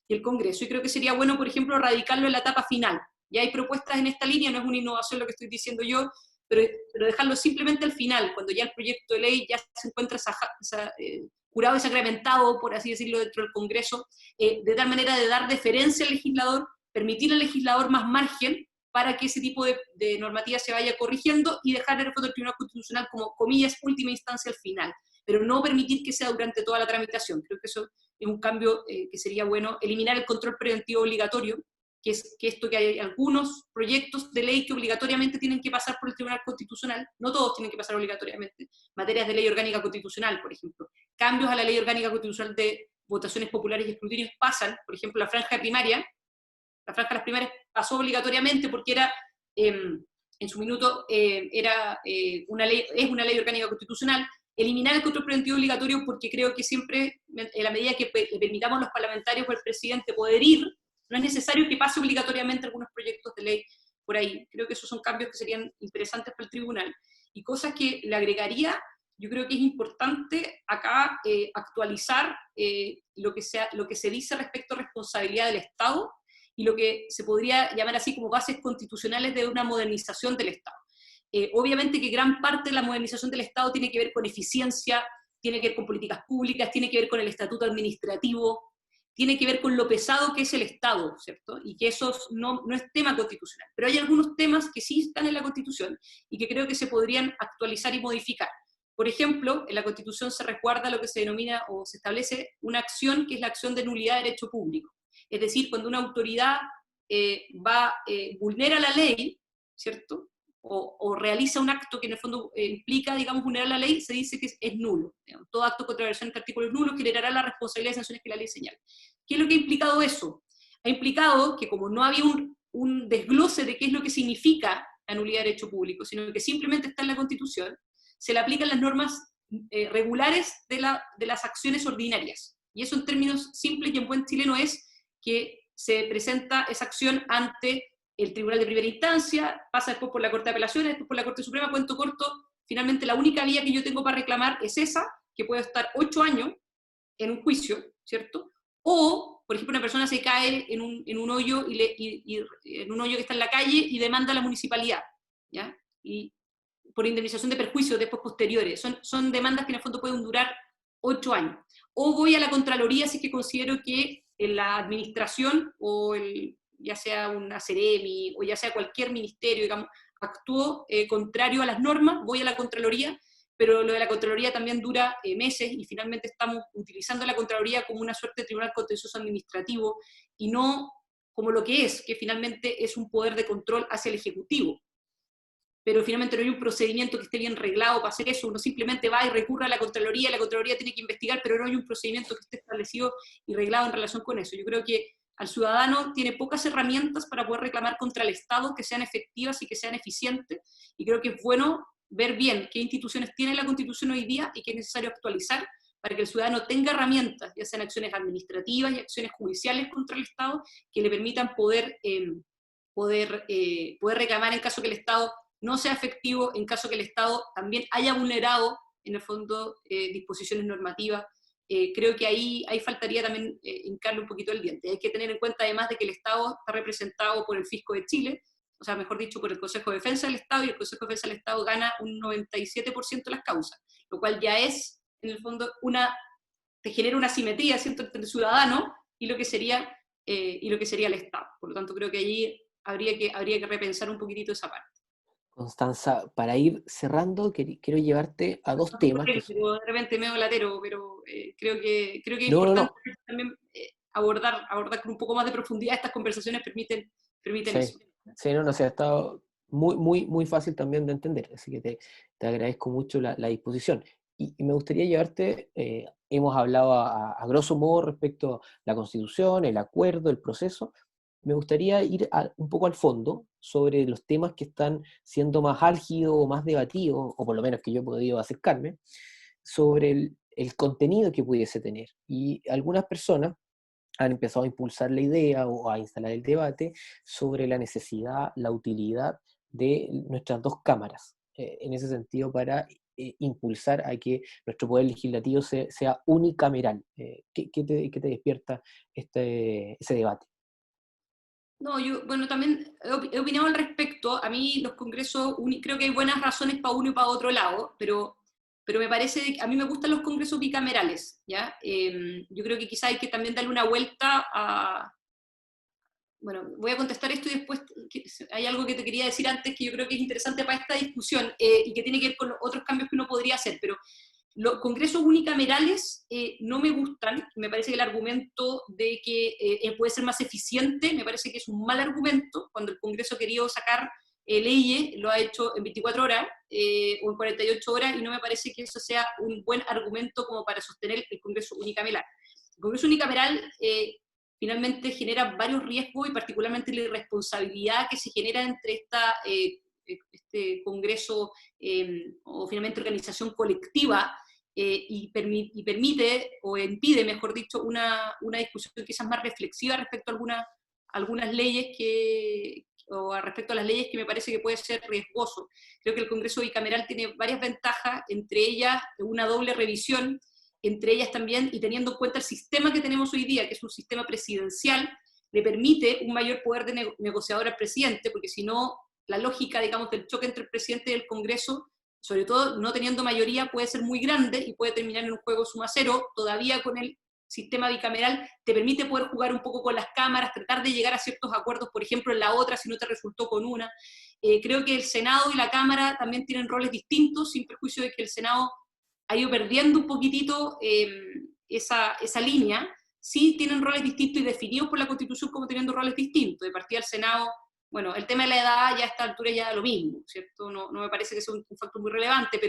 y el Congreso. Y creo que sería bueno, por ejemplo, radicarlo en la etapa final. Ya hay propuestas en esta línea, no es una innovación lo que estoy diciendo yo, pero dejarlo simplemente al final, cuando ya el proyecto de ley ya se encuentra curado y sacramentado, por así decirlo, dentro del Congreso, de tal manera de dar deferencia al legislador, permitir al legislador más margen para que ese tipo de normativa se vaya corrigiendo y dejar el fondo del Tribunal Constitucional como, comillas, última instancia al final, pero no permitir que sea durante toda la tramitación. Creo que eso es un cambio que sería bueno. Eliminar el control preventivo obligatorio, que es que esto que hay algunos proyectos de ley que obligatoriamente tienen que pasar por el Tribunal Constitucional, no todos tienen que pasar obligatoriamente, materias de ley orgánica constitucional, por ejemplo. Cambios a la ley orgánica constitucional de votaciones populares y escrutinios pasan, por ejemplo, la franja primaria, la franja de las primarias pasó obligatoriamente porque era, en su minuto, una ley, es una ley orgánica constitucional. Eliminar el control preventivo obligatorio porque creo que siempre, en la medida que le permitamos a los parlamentarios o al presidente poder ir, no es necesario que pase obligatoriamente algunos proyectos de ley por ahí. Creo que esos son cambios que serían interesantes para el tribunal. Y cosas que le agregaría, yo creo que es importante acá actualizar lo que se dice respecto a responsabilidad del Estado y lo que se podría llamar así como bases constitucionales de una modernización del Estado. Obviamente que gran parte de la modernización del Estado tiene que ver con eficiencia, tiene que ver con políticas públicas, tiene que ver con el estatuto administrativo, tiene que ver con lo pesado que es el Estado, ¿cierto? Y que eso no es tema constitucional. Pero hay algunos temas que sí están en la Constitución y que creo que se podrían actualizar y modificar. Por ejemplo, en la Constitución se resguarda lo que se denomina o se establece una acción que es la acción de nulidad de derecho público. Es decir, cuando una autoridad vulnera la ley, ¿cierto? O realiza un acto que en el fondo implica, digamos, vulnerar la ley, se dice que es nulo. Digamos, todo acto contra versión de artículos nulos generará la responsabilidad de sanciones que la ley señala. ¿Qué es lo que ha implicado eso? Ha implicado que como no había un desglose de qué es lo que significa la nulidad de derecho público, sino que simplemente está en la Constitución, se le aplican las normas regulares de las acciones ordinarias. Y eso en términos simples y en buen chileno es que se presenta esa acción ante el Tribunal de Primera Instancia, pasa después por la Corte de Apelaciones, después por la Corte Suprema, cuento corto, finalmente la única vía que yo tengo para reclamar es esa, que puedo estar 8 años en un juicio, ¿cierto? O, por ejemplo, una persona se cae en un hoyo en un hoyo que está en la calle y demanda a la municipalidad, ¿ya? Y por indemnización de perjuicios después posteriores. Son demandas que en el fondo pueden durar 8 años. O voy a la Contraloría si es que considero que en la administración ya sea una Ceremi o ya sea cualquier ministerio, digamos, actuó contrario a las normas, voy a la Contraloría, pero lo de la Contraloría también dura meses y finalmente estamos utilizando la Contraloría como una suerte de tribunal contencioso administrativo y no como lo que es, que finalmente es un poder de control hacia el Ejecutivo. Pero finalmente no hay un procedimiento que esté bien reglado para hacer eso, uno simplemente va y recurre a la Contraloría tiene que investigar, pero no hay un procedimiento que esté establecido y reglado en relación con eso. Yo creo que al ciudadano tiene pocas herramientas para poder reclamar contra el Estado que sean efectivas y que sean eficientes, y creo que es bueno ver bien qué instituciones tiene la Constitución hoy día y qué es necesario actualizar para que el ciudadano tenga herramientas, ya sean acciones administrativas y acciones judiciales contra el Estado, que le permitan poder reclamar en caso que el Estado no sea efectivo, en caso que el Estado también haya vulnerado, en el fondo, disposiciones normativas. Creo que ahí faltaría también hincarle un poquito el diente. Hay que tener en cuenta además de que el Estado está representado por el Fisco de Chile, o sea, mejor dicho, por el Consejo de Defensa del Estado, y el Consejo de Defensa del Estado gana un 97% de las causas, lo cual ya es, en el fondo, te genera una simetría, ¿cierto?, entre el ciudadano y lo que sería el Estado. Por lo tanto, creo que allí habría que repensar un poquitito esa parte. Constanza, para ir cerrando, quiero llevarte a dos temas que son... De repente medio latero, pero creo que es No, no, importante no. también abordar con un poco más de profundidad. Estas conversaciones permiten Sí, eso. sí, no, no, se ha estado muy fácil también de entender, así que te agradezco mucho la disposición. Y me gustaría llevarte, hemos hablado a grosso modo respecto a la Constitución, el acuerdo, el proceso. Me gustaría ir un poco al fondo sobre los temas que están siendo más álgidos o más debatidos, o por lo menos que yo he podido acercarme, sobre el contenido que pudiese tener. Y algunas personas han empezado a impulsar la idea o a instalar el debate sobre la necesidad, la utilidad de nuestras dos cámaras, en ese sentido, para impulsar a que nuestro poder legislativo sea unicameral. ¿Qué te despierta ese debate? No, yo, bueno, también he opinado al respecto. A mí los congresos, creo que hay buenas razones para uno y para otro lado, pero me parece, a mí me gustan los congresos bicamerales, ¿ya? Yo creo que quizá hay que también darle una vuelta a... Bueno, voy a contestar esto y después hay algo que te quería decir antes que yo creo que es interesante para esta discusión y que tiene que ver con otros cambios que uno podría hacer, pero los congresos unicamerales no me gustan, me parece que el argumento de que puede ser más eficiente, me parece que es un mal argumento, cuando el Congreso ha querido sacar leyes, lo ha hecho en 24 horas o en 48 horas, y no me parece que eso sea un buen argumento como para sostener el Congreso unicameral. El Congreso unicameral finalmente genera varios riesgos, y particularmente la irresponsabilidad que se genera entre este Congreso o finalmente organización colectiva, y permite, o impide, mejor dicho, una discusión quizás más reflexiva respecto a algunas leyes respecto a las leyes que me parece que puede ser riesgoso. Creo que el Congreso bicameral tiene varias ventajas, entre ellas una doble revisión, entre ellas también, y teniendo en cuenta el sistema que tenemos hoy día, que es un sistema presidencial, le permite un mayor poder de negociador al presidente, porque si no, la lógica, digamos, del choque entre el presidente y el Congreso, sobre todo no teniendo mayoría, puede ser muy grande y puede terminar en un juego suma cero. Todavía con el sistema bicameral te permite poder jugar un poco con las cámaras, tratar de llegar a ciertos acuerdos, por ejemplo, en la otra, si no te resultó con una. Creo que el Senado y la Cámara también tienen roles distintos, sin perjuicio de que el Senado ha ido perdiendo un poquitito esa línea. Sí tienen roles distintos y definidos por la Constitución como teniendo roles distintos. De partida el Senado, bueno, el tema de la edad ya a esta altura ya lo mismo, ¿cierto? No me parece que sea un factor muy relevante,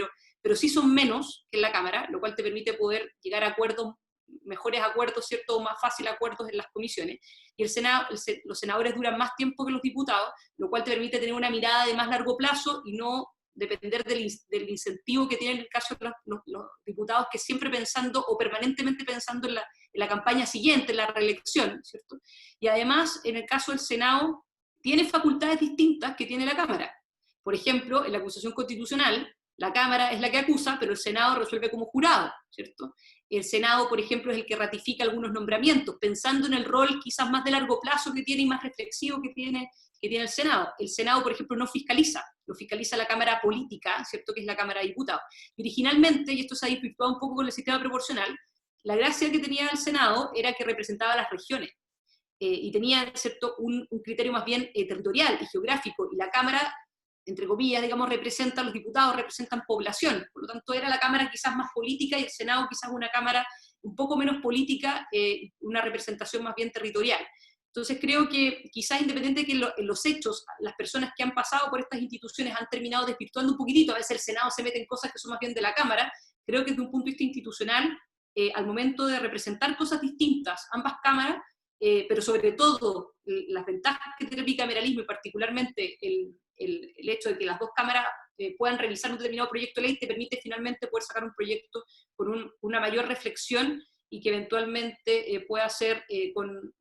pero sí son menos que en la Cámara, lo cual te permite poder llegar a acuerdos, mejores acuerdos, ¿cierto? O más fácil acuerdos en las comisiones. Y el Senado, los senadores duran más tiempo que los diputados, lo cual te permite tener una mirada de más largo plazo y no depender del incentivo que tienen en el caso de los diputados, que siempre pensando o permanentemente pensando en la campaña siguiente, en la reelección, ¿cierto? Y además, en el caso del Senado, tiene facultades distintas que tiene la Cámara. Por ejemplo, en la acusación constitucional, la Cámara es la que acusa, pero el Senado resuelve como jurado, ¿cierto? El Senado, por ejemplo, es el que ratifica algunos nombramientos, pensando en el rol quizás más de largo plazo que tiene y más reflexivo que tiene el Senado. El Senado, por ejemplo, no fiscaliza, lo fiscaliza la Cámara Política, ¿cierto?, que es la Cámara de Diputados. Y originalmente, y esto se ha desvirtuado un poco con el sistema proporcional, la gracia que tenía el Senado era que representaba a las regiones, y tenía, ¿cierto?, un criterio más bien territorial y geográfico, y la Cámara, entre comillas, digamos, representa, los diputados representan población, por lo tanto era la Cámara quizás más política y el Senado quizás una Cámara un poco menos política, una representación más bien territorial. Entonces creo que quizás independiente de que en los hechos las personas que han pasado por estas instituciones han terminado desvirtuando un poquitito, a veces el Senado se mete en cosas que son más bien de la Cámara, creo que desde un punto de vista institucional, al momento de representar cosas distintas, ambas cámaras, pero sobre todo las ventajas que tiene el bicameralismo y particularmente el hecho de que las dos cámaras puedan revisar un determinado proyecto de ley, te permite finalmente poder sacar un proyecto con una mayor reflexión y que eventualmente pueda ser con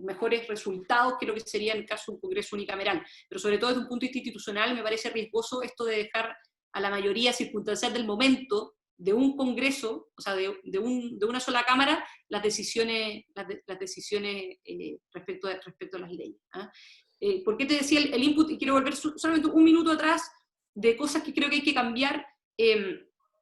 mejores resultados que lo que sería en el caso de un Congreso unicameral. Pero sobre todo desde un punto de vista institucional me parece riesgoso esto de dejar a la mayoría circunstancial del momento de un Congreso, o sea, de una sola Cámara, las decisiones respecto a las leyes. ¿Por qué te decía el input? Y quiero volver solamente un minuto atrás de cosas que creo que hay que cambiar.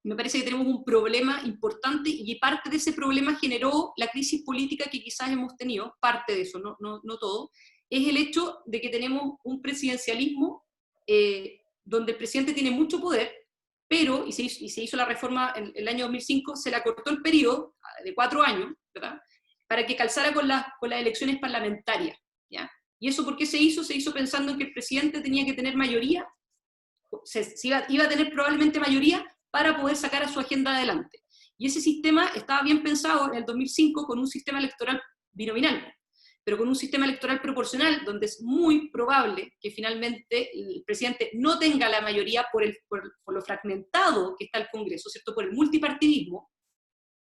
Me parece que tenemos un problema importante y parte de ese problema generó la crisis política que quizás hemos tenido, parte de eso, no todo, es el hecho de que tenemos un presidencialismo donde el presidente tiene mucho poder, pero, y se hizo la reforma en el año 2005, se le acortó el periodo de 4 años, ¿verdad?, para que calzara con las elecciones parlamentarias, ¿ya? ¿Y eso por qué se hizo? Se hizo pensando en que el presidente tenía que tener mayoría, iba a tener probablemente mayoría para poder sacar a su agenda adelante. Y ese sistema estaba bien pensado en el 2005 con un sistema electoral binominal, pero con un sistema electoral proporcional, donde es muy probable que finalmente el presidente no tenga la mayoría por lo fragmentado que está el Congreso, ¿cierto?, por el multipartidismo,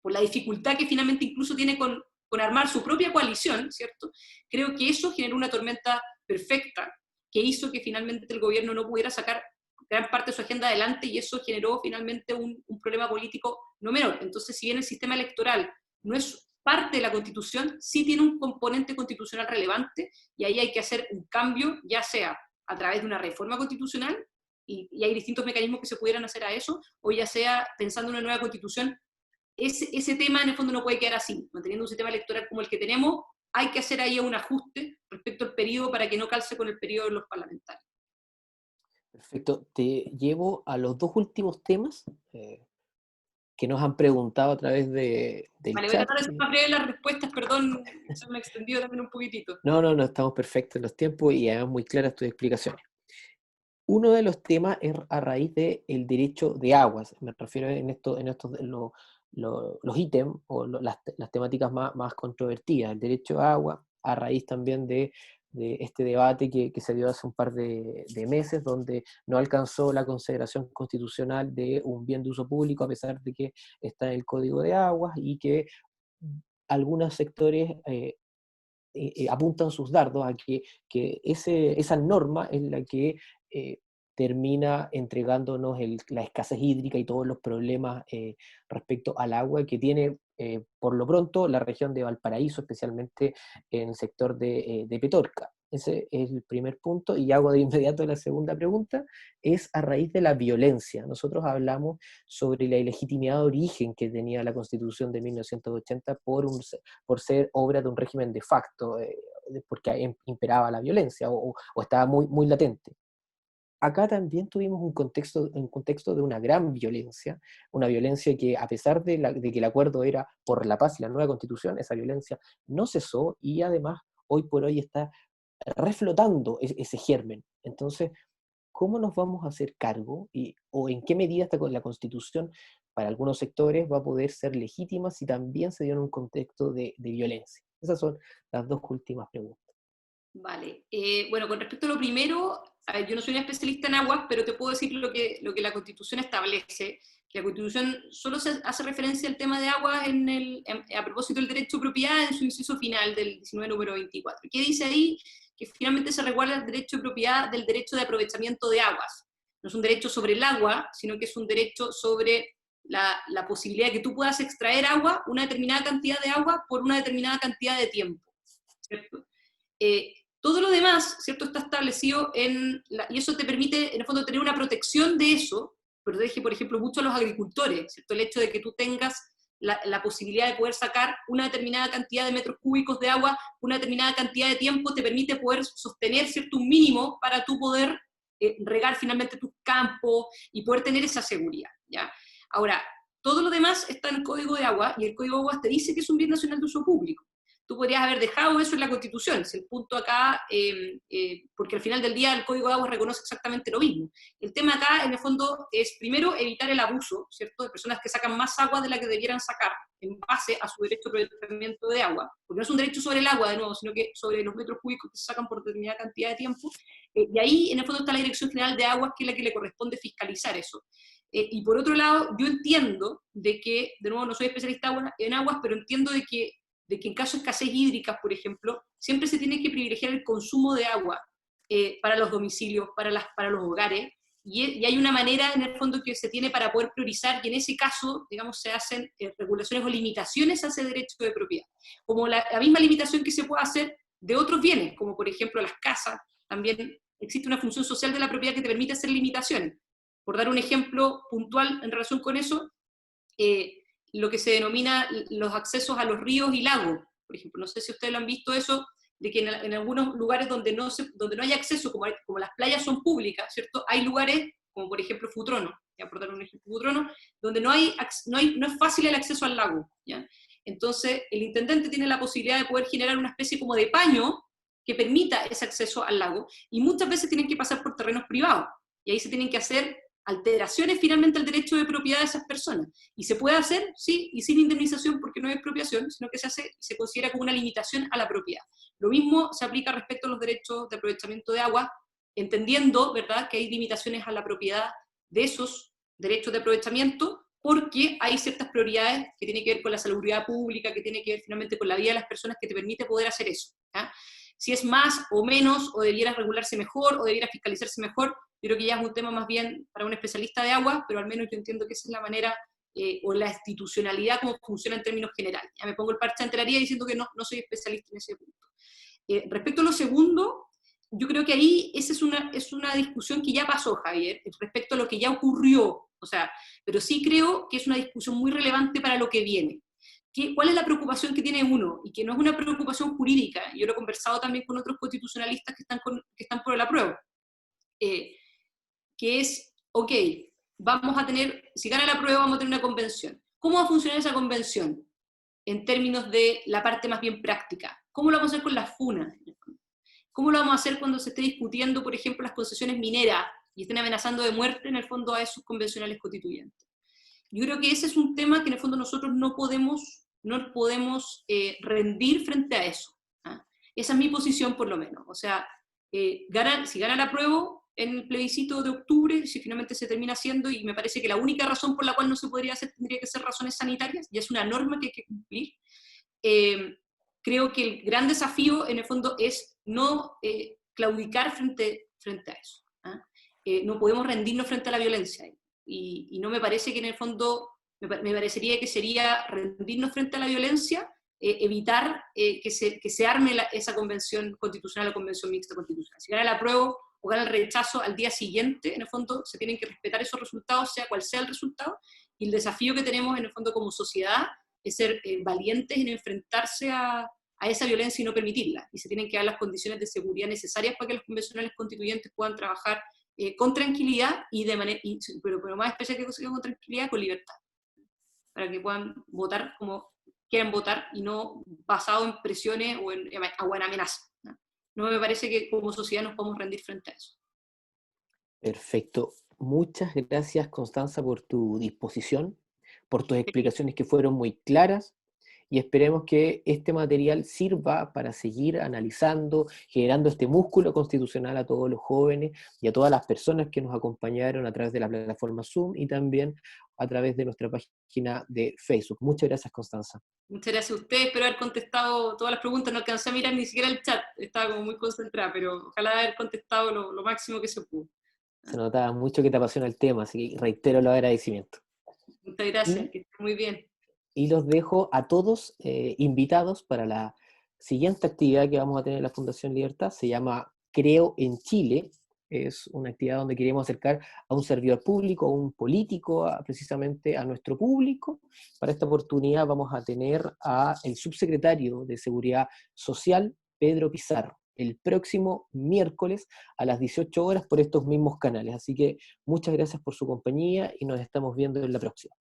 por la dificultad que finalmente incluso tiene con armar su propia coalición, ¿cierto? Creo que eso generó una tormenta perfecta que hizo que finalmente el gobierno no pudiera sacar gran parte de su agenda adelante, y eso generó finalmente un problema político no menor. Entonces, si bien el sistema electoral no es parte de la Constitución, sí tiene un componente constitucional relevante, y ahí hay que hacer un cambio, ya sea a través de una reforma constitucional, y hay distintos mecanismos que se pudieran hacer a eso, o ya sea pensando en una nueva constitución. Ese tema en el fondo no puede quedar así, manteniendo un sistema electoral como el que tenemos, hay que hacer ahí un ajuste respecto al periodo para que no calce con el periodo de los parlamentarios. Perfecto. Te llevo a los dos últimos temas que nos han preguntado a través del Vale, voy a chat. tratar de ser más breve las respuestas, perdón, se me ha extendido también un poquitito. No, no, no, estamos perfectos en los tiempos y además muy claras tus explicaciones. Uno de los temas es a raíz del derecho de aguas. Me refiero en estos los ítems o las temáticas más controvertidas. El derecho a agua, a raíz también de este debate que se dio hace un par de meses, donde no alcanzó la consideración constitucional de un bien de uso público, a pesar de que está en el Código de Aguas, y que algunos sectores apuntan sus dardos a que esa norma es la que termina entregándonos la escasez hídrica y todos los problemas respecto al agua que tiene por lo pronto la región de Valparaíso, especialmente en el sector de Petorca. Ese es el primer punto, y hago de inmediato la segunda pregunta, es a raíz de la violencia. Nosotros hablamos sobre la ilegitimidad de origen que tenía la Constitución de 1980 por ser obra de un régimen de facto, porque imperaba la violencia o estaba muy, muy latente. Acá también tuvimos un contexto de una gran violencia, una violencia que, a pesar de que el acuerdo era por la paz y la nueva constitución, esa violencia no cesó, y además hoy por hoy está reflotando ese germen. Entonces, ¿cómo nos vamos a hacer cargo o en qué medida la constitución para algunos sectores va a poder ser legítima si también se dio en un contexto de violencia? Esas son las dos últimas preguntas. Vale, bueno, con respecto a lo primero, yo no soy una especialista en aguas, pero te puedo decir lo que la Constitución establece, que la Constitución solo se hace referencia al tema de aguas a propósito del derecho de propiedad en su inciso final del 19 número 24. ¿Qué dice ahí? Que finalmente se resguarda el derecho de propiedad del derecho de aprovechamiento de aguas. No es un derecho sobre el agua, sino que es un derecho sobre la posibilidad de que tú puedas extraer agua, una determinada cantidad de agua, por una determinada cantidad de tiempo, ¿cierto? Todo lo demás, ¿cierto?, está establecido y eso te permite, en el fondo, tener una protección de eso, protege, por ejemplo, mucho a los agricultores, ¿cierto? El hecho de que tú tengas la posibilidad de poder sacar una determinada cantidad de metros cúbicos de agua, una determinada cantidad de tiempo, te permite poder sostener, ¿cierto?, un mínimo para tú poder regar finalmente tus campos y poder tener esa seguridad, ¿ya? Ahora, todo lo demás está en el Código de Agua, y el Código de Aguas te dice que es un bien nacional de uso público. Tú podrías haber dejado eso en la Constitución, es el punto acá, porque al final del día el Código de Aguas reconoce exactamente lo mismo. El tema acá, en el fondo, es primero evitar el abuso, ¿cierto?, de personas que sacan más agua de la que debieran sacar en base a su derecho de aprovechamiento de agua, porque no es un derecho sobre el agua, de nuevo, sino que sobre los metros cúbicos que se sacan por determinada cantidad de tiempo, y ahí, en el fondo, está la Dirección General de Aguas, que es la que le corresponde fiscalizar eso. Y por otro lado, yo entiendo de que, de nuevo, no soy especialista en aguas, pero entiendo de que en caso de escasez hídrica, por ejemplo, siempre se tiene que privilegiar el consumo de agua para los domicilios, para los hogares, y hay una manera, en el fondo, que se tiene para poder priorizar, y en ese caso, digamos, se hacen regulaciones o limitaciones a ese derecho de propiedad, como la misma limitación que se puede hacer de otros bienes, como por ejemplo las casas. También existe una función social de la propiedad que te permite hacer limitaciones. Por dar un ejemplo puntual en relación con eso, lo que se denomina los accesos a los ríos y lagos, por ejemplo. No sé si ustedes lo han visto eso, de que en algunos lugares donde no hay acceso, como las playas son públicas, ¿cierto? Hay lugares, como por ejemplo Futrono, ya por dar un ejemplo, Futrono, donde no es fácil el acceso al lago, ¿ya? Entonces, el intendente tiene la posibilidad de poder generar una especie como de paño que permita ese acceso al lago, y muchas veces tienen que pasar por terrenos privados, y ahí se tienen que hacer alteraciones finalmente al derecho de propiedad de esas personas. Y se puede hacer, sí, y sin indemnización, porque no es expropiación, sino que se considera como una limitación a la propiedad. Lo mismo se aplica respecto a los derechos de aprovechamiento de agua, entendiendo, ¿verdad?, que hay limitaciones a la propiedad de esos derechos de aprovechamiento, porque hay ciertas prioridades que tienen que ver con la salubridad pública, que tienen que ver finalmente con la vida de las personas, que te permite poder hacer eso, ¿ya? Si es más o menos, o debiera regularse mejor, o debiera fiscalizarse mejor, yo creo que ya es un tema más bien para un especialista de agua, pero al menos yo entiendo que esa es la manera, o la institucionalidad como funciona en términos generales. Ya me pongo el parche ante la herida diciendo que no soy especialista en ese punto. Respecto a lo segundo, yo creo que ahí esa es una discusión que ya pasó, Javier, respecto a lo que ya ocurrió, o sea, pero sí creo que es una discusión muy relevante para lo que viene. ¿Cuál es la preocupación que tiene uno? Y que no es una preocupación jurídica, yo lo he conversado también con otros constitucionalistas que están por el apruebo, que es, ok, vamos a tener, si gana la prueba vamos a tener una convención. ¿Cómo va a funcionar esa convención? En términos de la parte más bien práctica. ¿Cómo lo vamos a hacer con las funas? ¿Cómo lo vamos a hacer cuando se esté discutiendo, por ejemplo, las concesiones mineras y estén amenazando de muerte, en el fondo, a esos convencionales constituyentes? Yo creo que ese es un tema que, en el fondo, nosotros no podemos rendir frente a eso. ¿Ah? Esa es mi posición, por lo menos. O sea, si gana la apruebo en el plebiscito de octubre, si finalmente se termina haciendo, y me parece que la única razón por la cual no se podría hacer tendría que ser razones sanitarias, y es una norma que hay que cumplir. Creo que el gran desafío, en el fondo, es no claudicar frente a eso. ¿Ah? No podemos rendirnos frente a la violencia. Y no me parece que, en el fondo, me parecería que sería rendirnos frente a la violencia, evitar que se arme esa convención constitucional o convención mixta constitucional. Si gana el apruebo o gana el rechazo, al día siguiente, en el fondo, se tienen que respetar esos resultados, sea cual sea el resultado, y el desafío que tenemos, en el fondo, como sociedad, es ser valientes en enfrentarse a esa violencia y no permitirla. Y se tienen que dar las condiciones de seguridad necesarias para que los convencionales constituyentes puedan trabajar con tranquilidad, pero más especial que con tranquilidad, con libertad, para que puedan votar como quieran votar y no basado en presiones o en amenazas. No me parece que como sociedad nos podemos rendir frente a eso. Perfecto. Muchas gracias, Constanza, por tu disposición, por tus explicaciones que fueron muy claras, y esperemos que este material sirva para seguir analizando, generando este músculo constitucional a todos los jóvenes y a todas las personas que nos acompañaron a través de la plataforma Zoom y también a través de nuestra página de Facebook. Muchas gracias, Constanza. Muchas gracias a ustedes, espero haber contestado todas las preguntas, no alcancé a mirar ni siquiera el chat, estaba como muy concentrada, pero ojalá haber contestado lo máximo que se pudo. Se notaba mucho que te apasiona el tema, así que reitero los agradecimientos. Muchas gracias, que estén muy bien. Y los dejo a todos invitados para la siguiente actividad que vamos a tener en la Fundación Libertad. Se llama Creo en Chile. Es una actividad donde queremos acercar a un servidor público, a un político, precisamente a nuestro público. Para esta oportunidad vamos a tener al subsecretario de Seguridad Social, Pedro Pizarro, el próximo miércoles a las 18 horas por estos mismos canales. Así que muchas gracias por su compañía y nos estamos viendo en la próxima.